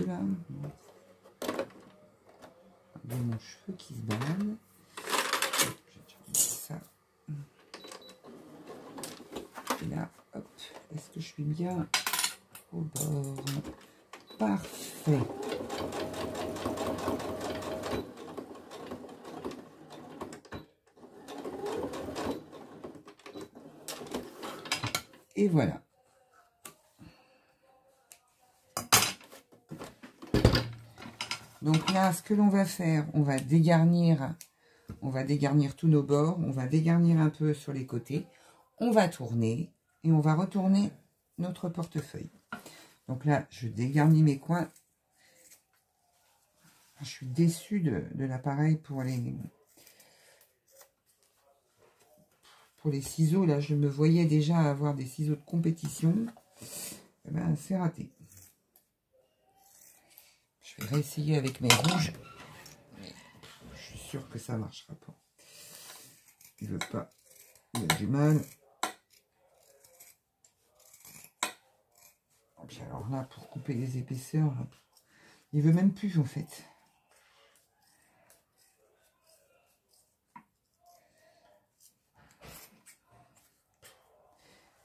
Là, mon cheveu qui se balade. Ça. Et là, suis bien au bord. Parfait. Et voilà. Donc là, ce que l'on va faire, on va dégarnir tous nos bords, on va dégarnir un peu sur les côtés, on va tourner et on va retourner notre portefeuille. Donc là, je dégarnis mes coins. Je suis déçue de l'appareil pour les ciseaux. Là, je me voyais déjà avoir des ciseaux de compétition. Eh ben, c'est raté. Je vais réessayer avec mes rouges. Mais je suis sûre que ça ne marchera pas. Il veut pas. Il a du mal. Et puis alors là, pour couper les épaisseurs, il veut même plus en fait.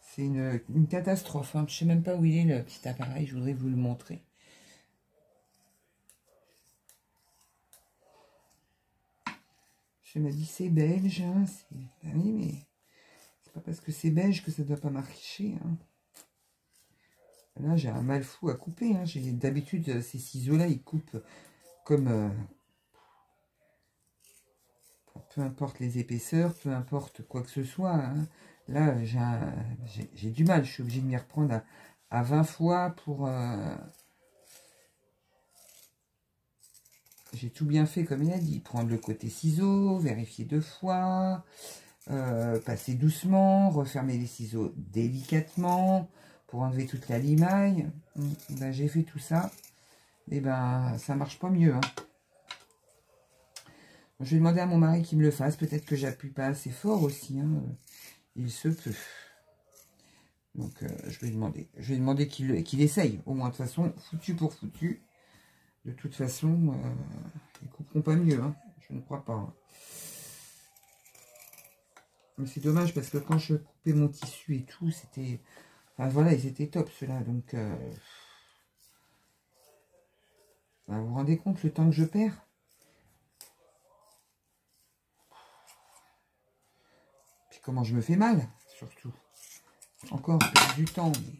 C'est une catastrophe. Hein. Je ne sais même pas où il est le petit appareil. Je voudrais vous le montrer. Je m'a dit c'est belge. Hein. Ah oui, mais c'est pas parce que c'est belge que ça ne doit pas marcher. Hein. Là, j'ai un mal fou à couper. Hein. D'habitude, ces ciseaux-là, ils coupent comme... peu importe les épaisseurs, peu importe quoi que ce soit. Hein. Là, j'ai du mal. Je suis obligée de m'y reprendre à 20 fois pour... J'ai tout bien fait comme il a dit. Prendre le côté ciseau, vérifier 2 fois, passer doucement, refermer les ciseaux délicatement pour enlever toute la limaille. Ben, j'ai fait tout ça. Et ben, ça marche pas mieux. Hein. Je vais demander à mon mari qu'il me le fasse. Peut-être que j'appuie pas assez fort aussi. Hein. Il se peut. Donc, je vais demander. Je vais demander qu'il essaye. Au moins, de toute façon, foutu pour foutu. De toute façon, ils couperont pas mieux. Hein. Je ne crois pas. Hein. Mais c'est dommage parce que quand je coupais mon tissu et tout, c'était... Enfin, voilà, ils étaient top, ceux-là. Donc, ben, vous vous rendez compte le temps que je perds? Puis comment je me fais mal, surtout. Encore, je perds du temps, mais...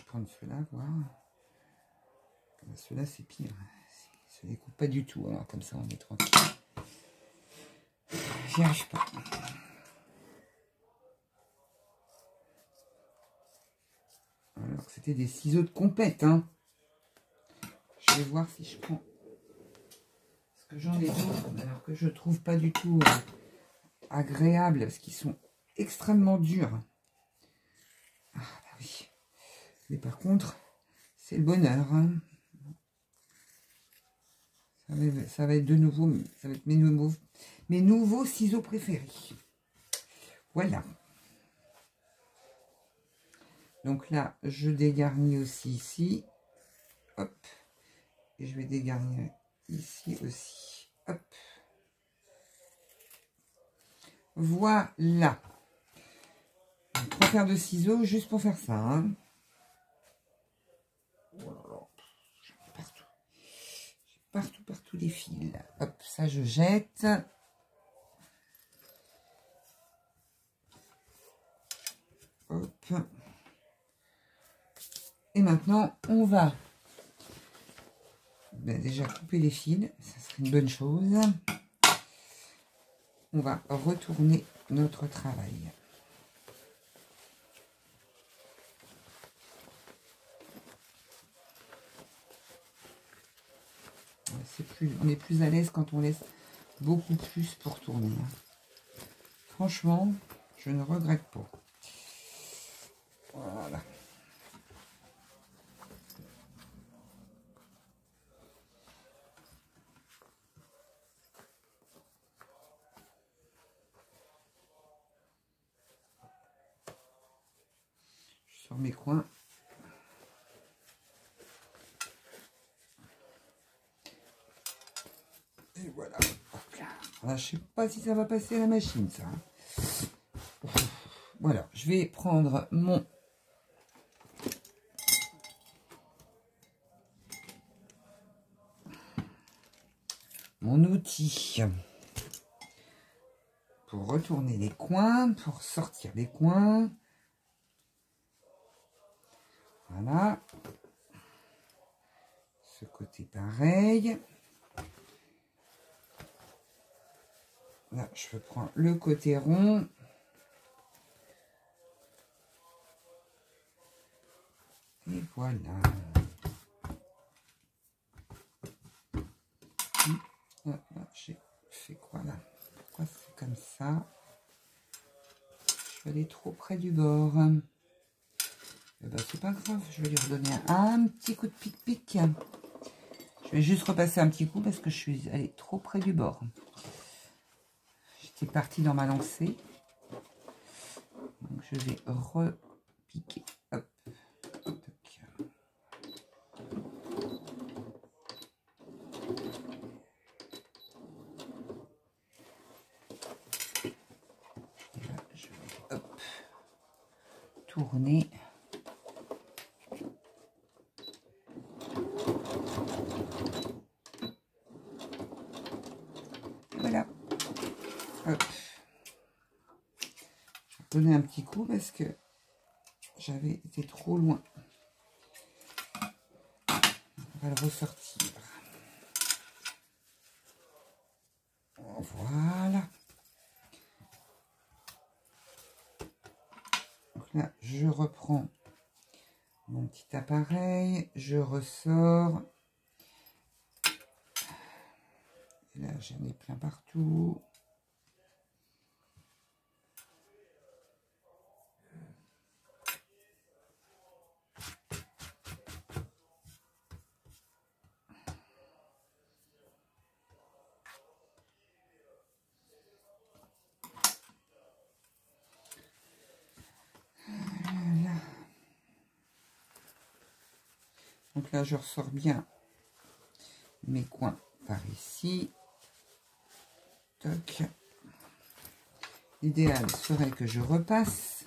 Prendre ceux-là, voir. Ceux-là, c'est pire. Ça ne les coupe pas du tout. Alors, comme ça, on est tranquille. J'y arrive pas. Alors, c'était des ciseaux de compète. Hein. Je vais voir si je prends... Parce que j'en ai d'autres, alors que je trouve pas du tout agréables, parce qu'ils sont extrêmement durs. Ah, bah oui. Mais par contre, c'est le bonheur. Hein. Ça va être de nouveau, ça va être mes nouveaux ciseaux préférés. Voilà. Donc là, je dégarnis aussi ici. Hop. Et je vais dégarnir ici aussi. Hop. Voilà. 3 paires de ciseaux juste pour faire ça. Hein. Oh là là. Partout les fils. Hop, ça je jette. Hop. Et maintenant, on va déjà couper les fils. Ça serait une bonne chose. On va retourner notre travail. On est plus à l'aise quand on laisse beaucoup plus pour tourner. Franchement, je ne regrette pas. Voilà. Je sors mes coins. Ah, je sais pas si ça va passer à la machine, ça. Voilà, je vais prendre mon outil pour retourner les coins, pour sortir les coins. Voilà. Ce côté pareil. Là, je prends le côté rond. Et voilà. J'ai fait quoi là? Pourquoi c'est comme ça? Je suis allée trop près du bord. Eh ben, c'est pas grave, je vais lui redonner un petit coup de pic-pic. Je vais juste repasser un petit coup parce que je suis allée trop près du bord. J'étais partie dans ma lancée. Donc je vais repiquer. Hop. Tac. Et là, je vais hop, tourner. Voilà. Hop. Je vais donner un petit coup parce que j'avais été trop loin. On va le ressortir. Voilà. Donc là, je reprends mon petit appareil, je ressors. Et là, j'en ai plein partout. Voilà. Donc là, je ressors bien mes coins par ici. Toc. L'idéal serait que je repasse.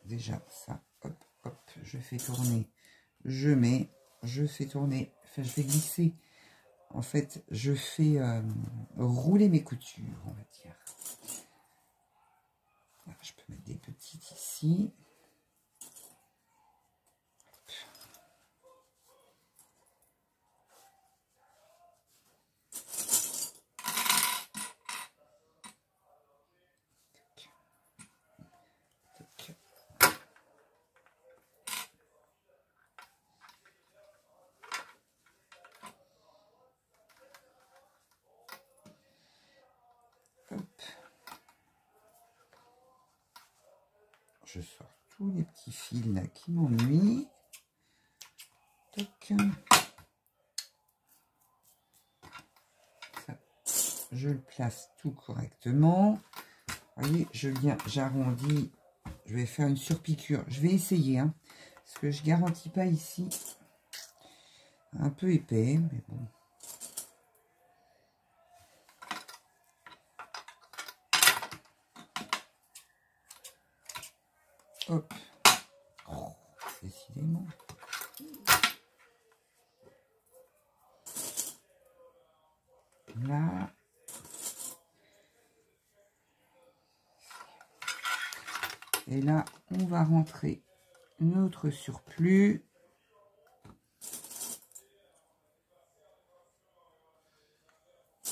Déjà, ça, hop, hop, je fais tourner, je mets, je fais tourner, enfin, je vais glisser. En fait, je fais rouler mes coutures, on va dire. Là, je peux mettre des petites ici. Je sors tous les petits fils là qui m'ennuient. Je le place tout correctement. Vous voyez, je viens, j'arrondis. Je vais faire une surpiqûre. Je vais essayer, hein, parce que je garantis pas ici. Un peu épais, mais bon. Hop. Oh, décidément. Là. Et là, on va rentrer notre surplus. Je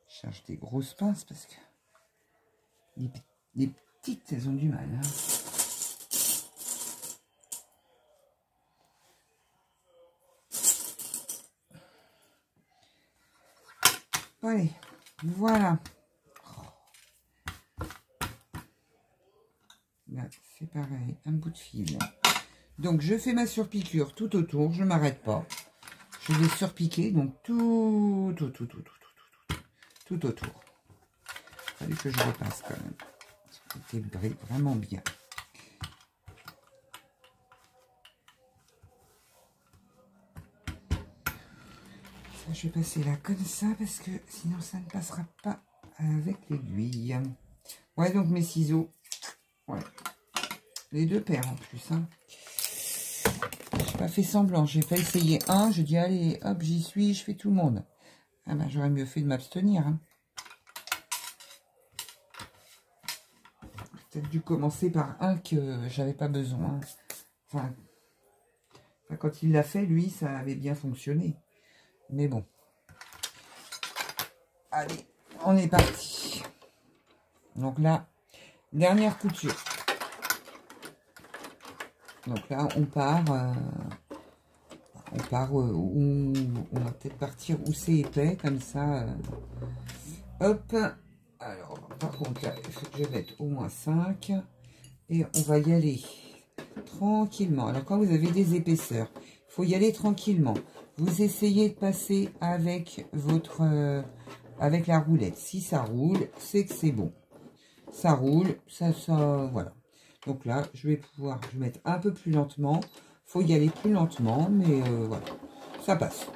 cherche des grosses pinces parce que les petites, elles ont du mal. Hein. Allez, voilà. Là, c'est pareil, un bout de fil. Donc, je fais ma surpiqûre tout autour, je ne m'arrête pas. Je vais surpiquer, donc tout autour. Il fallait que je repasse quand même. C'était vraiment bien. Je vais passer là comme ça parce que sinon ça ne passera pas avec l'aiguille. Ouais, donc mes ciseaux, ouais, les deux paires en plus. Hein. J'ai pas fait semblant, j'ai pas essayé un, je dis allez, hop, j'y suis, je fais tout le monde. Ah ben j'aurais mieux fait de m'abstenir. Hein. Peut-être dû commencer par un que j'avais pas besoin. Enfin, quand il l'a fait, lui, ça avait bien fonctionné. Mais bon. Allez, on est parti. Donc là, dernière couture. Donc là, on part où on va peut-être partir où c'est épais, comme ça. Hop. Alors, par contre, là, il faut que je mette au moins 5. Et on va y aller tranquillement. Alors, quand vous avez des épaisseurs, il faut y aller tranquillement. Vous essayez de passer avec votre... avec la roulette. Si ça roule, c'est que c'est bon. Ça roule, ça, voilà. Donc là, je vais mettre un peu plus lentement. Faut y aller plus lentement, mais voilà. Ça passe.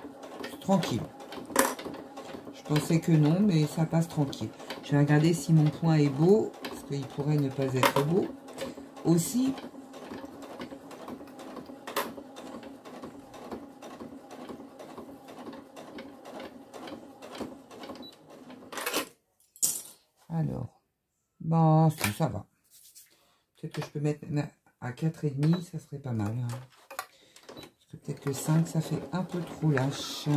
Tranquille. Je pensais que non, mais ça passe tranquille. Je vais regarder si mon point est beau, parce qu'il pourrait ne pas être beau. Aussi, alors, bon, si, ça va. Peut-être que je peux mettre à 4,5, ça serait pas mal. Hein. Parce que peut-être que 5, ça fait un peu trop lâche.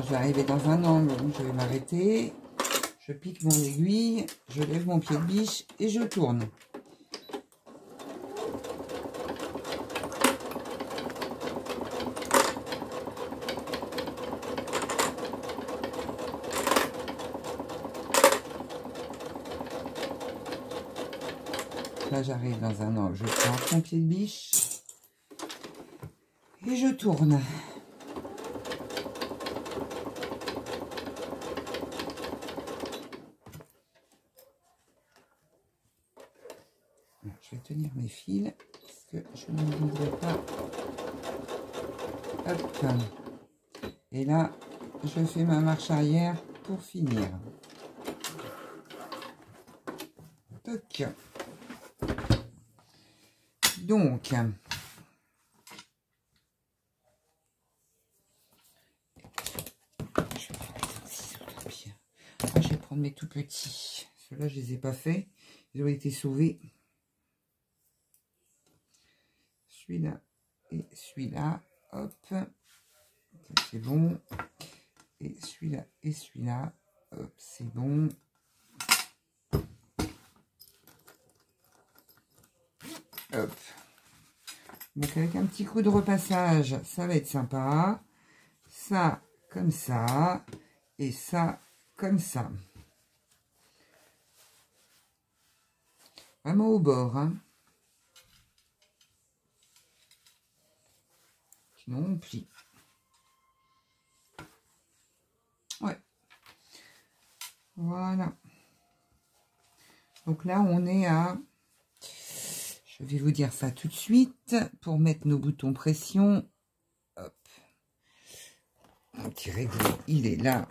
Je vais arriver dans un angle où je vais m'arrêter. Je pique mon aiguille, je lève mon pied de biche et je tourne. Là, j'arrive dans un angle, je prends mon pied de biche et je tourne. Je vais tenir mes fils parce que je ne voudrais pas. Hop. Et là, je fais ma marche arrière pour finir. Toc. Donc, je vais prendre mes tout petits. Ceux-là, je les ai pas faits. Ils ont été sauvés. Celui-là et celui-là. Hop. C'est bon. Et celui-là et celui-là. Hop, c'est bon. Hop. Donc avec un petit coup de repassage, ça va être sympa. Ça, comme ça. Et ça, comme ça. Vraiment au bord. Hein. Sinon, on plie. Ouais. Voilà. Donc là, on est à... Je vais vous dire ça tout de suite pour mettre nos boutons pression. Hop. Mon petit réglé, il est là.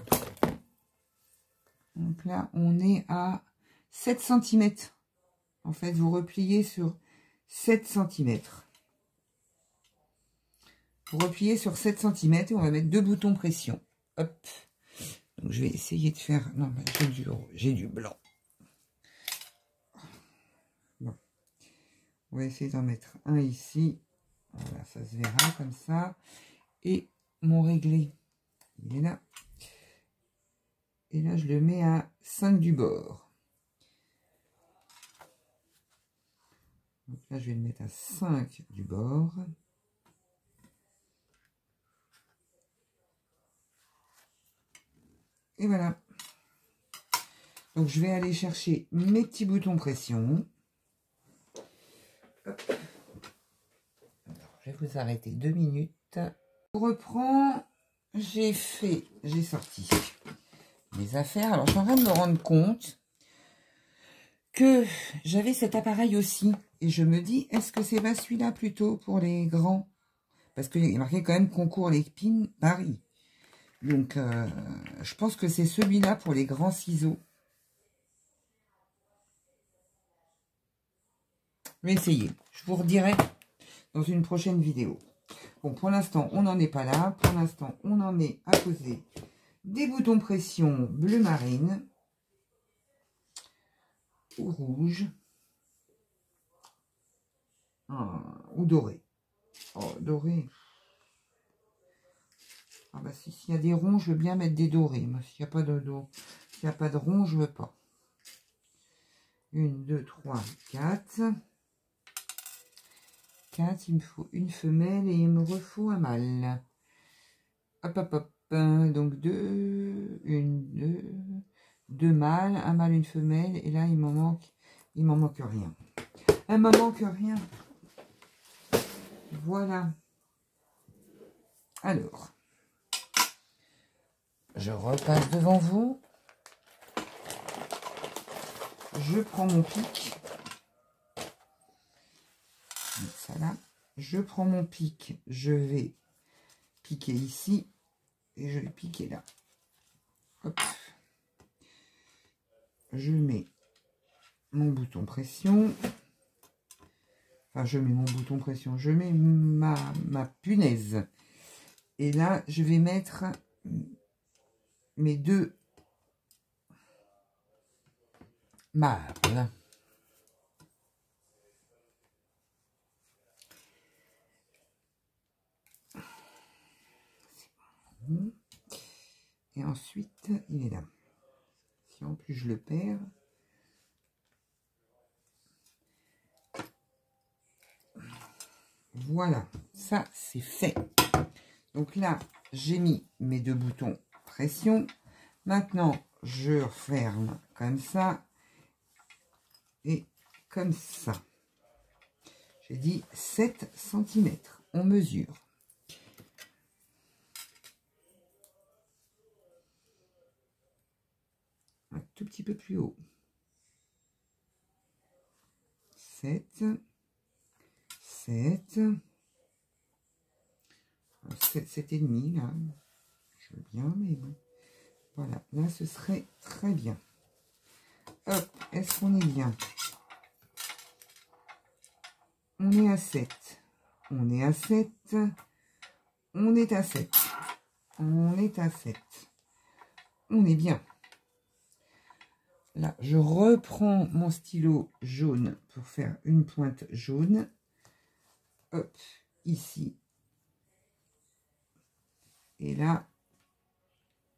Donc là, on est à 7 cm. En fait, vous repliez sur 7 cm. Vous repliez sur 7 cm et on va mettre 2 boutons pression. Hop. Donc, je vais essayer de faire... Non, j'ai du blanc. Bon. On va essayer d'en mettre un ici. Voilà, ça se verra comme ça. Et mon réglé, il est là. Et là, je le mets à 5 du bord. Donc là, je vais le mettre à 5 du bord. Et voilà. Donc, je vais aller chercher mes petits boutons pression. Hop. Alors, je vais vous arrêter 2 minutes. Je reprends. J'ai sorti mes affaires. Alors, je suis en train de me rendre compte que j'avais cet appareil aussi. Et je me dis, est-ce que c'est pas celui-là plutôt pour les grands? Parce qu'il est marqué quand même concours l'épine Paris. Donc, je pense que c'est celui-là pour les grands ciseaux. Je vais essayer. Je vous redirai dans une prochaine vidéo. Bon, pour l'instant, on n'en est pas là. Pour l'instant, on en est à poser des boutons pression bleu marine ou rouge ou doré. Oh, doré. Ah bah si, s'il y a des ronds, je veux bien mettre des dorés. Mais s'il n'y a pas de ronds, je veux pas. 1, 2, 3, 4. 4, il me faut une femelle et il me refaut un mâle. Hop, hop, hop. Donc 2, 2 mâles, un mâle, une femelle. Et là, il m'en manque rien. Il m'en manque rien. Voilà. Alors, je repasse devant vous. Je prends mon pic. Ça là. Je prends mon pic. Je vais piquer ici. Et je vais piquer là. Hop. Je mets mon bouton pression. Enfin, je mets mon bouton pression. Je mets ma punaise. Et là, je vais mettre mes 2 mâles. Et ensuite, il est là. Si en plus je le perds. Voilà, ça c'est fait. Donc là, j'ai mis mes 2 boutons pression. Maintenant, je referme comme ça et comme ça. J'ai dit 7 cm. On mesure. Un tout petit peu plus haut. 7, 7, 7 et demi là. Je veux bien, mais bon. Voilà, là ce serait très bien. Hop, est-ce qu'on est bien? On est à 7. On est à 7. On est à 7. On est à 7. On est bien. Là, je reprends mon stylo jaune pour faire une pointe jaune. Hop, ici. Et là,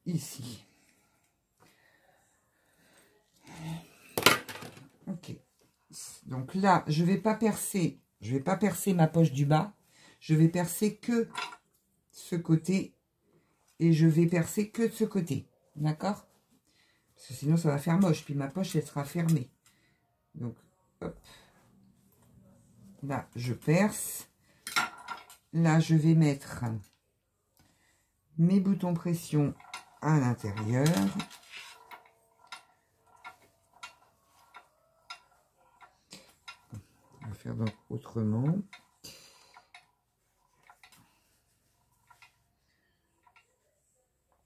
ici. Ok. Donc là, je vais pas percer ma poche du bas. Je vais percer que ce côté. Et je vais percer que de ce côté. D'accord? Parce que sinon, ça va faire moche. Puis ma poche, elle sera fermée. Donc, hop. Là, je perce. Là, je vais mettre mes boutons pression à l'intérieur. On va faire donc autrement.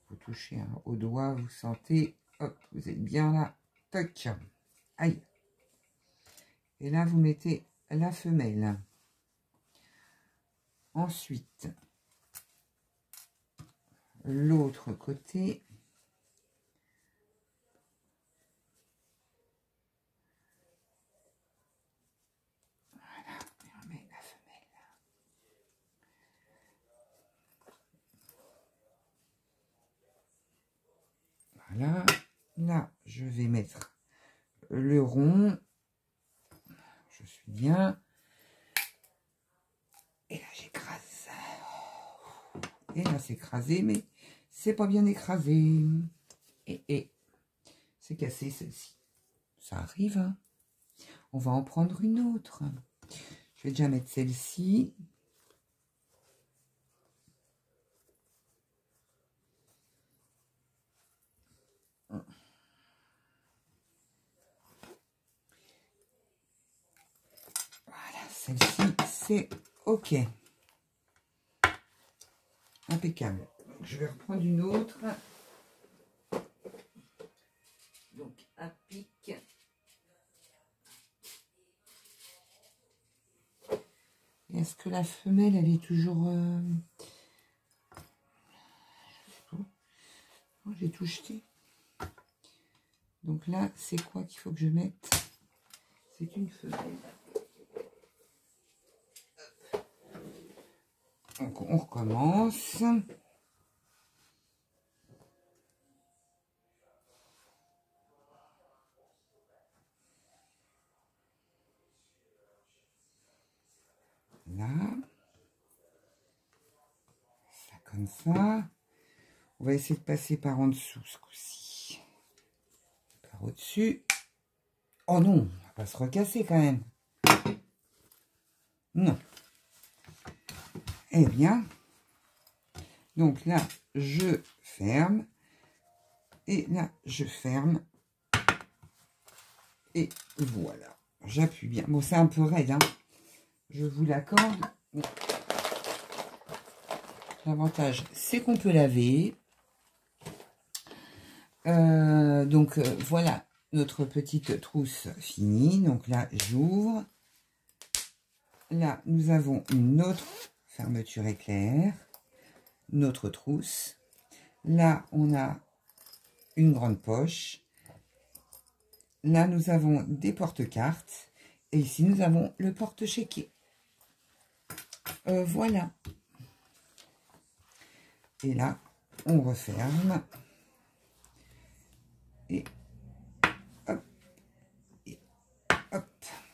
Vous touchez hein, au doigt, vous sentez, hop, vous êtes bien là, toc, aïe. Et là, vous mettez la femelle. Ensuite, l'autre côté. Voilà, et on met la femelle. Voilà. Là, je vais mettre le rond. Je suis bien. Et là, j'écrase. Et là, c'est écrasé, mais c'est pas bien écrasé. Et c'est cassé, celle-ci. Ça arrive, hein. On va en prendre une autre. Je vais déjà mettre celle-ci. Voilà, celle-ci, c'est OK. Impeccable. Je vais reprendre une autre. Donc, à pic. Est-ce que la femelle, elle est toujours... J'ai tout jeté. Donc là, c'est quoi qu'il faut que je mette? C'est une femelle. Donc, on recommence. Là. Ça comme ça. On va essayer de passer par en dessous ce coup-ci. Par au-dessus. Oh non, on va pas se recasser quand même. Non. Eh bien, donc là, je ferme. Et là, je ferme. Et voilà. J'appuie bien. Bon, c'est un peu raide, hein. Je vous l'accorde. L'avantage, c'est qu'on peut laver. Voilà notre petite trousse finie. Donc là, j'ouvre. Là, nous avons une autre fermeture éclair. Notre trousse. Là, on a une grande poche. Là, nous avons des porte-cartes. Et ici, nous avons le porte-chéquier. Voilà. Et là, on referme. Et hop. Et hop.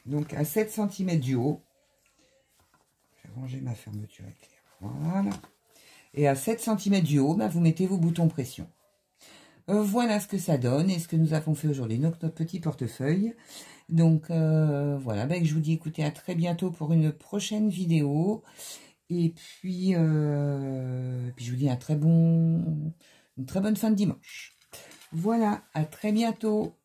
Donc, à 7 cm du haut. Je vais ranger ma fermeture éclair. Voilà. Et à 7 cm du haut, vous mettez vos boutons pression. Voilà ce que ça donne et ce que nous avons fait aujourd'hui, notre petit portefeuille. Donc voilà, je vous dis écoutez, à très bientôt pour une prochaine vidéo. Et puis je vous dis une très bonne fin de dimanche. Voilà, à très bientôt.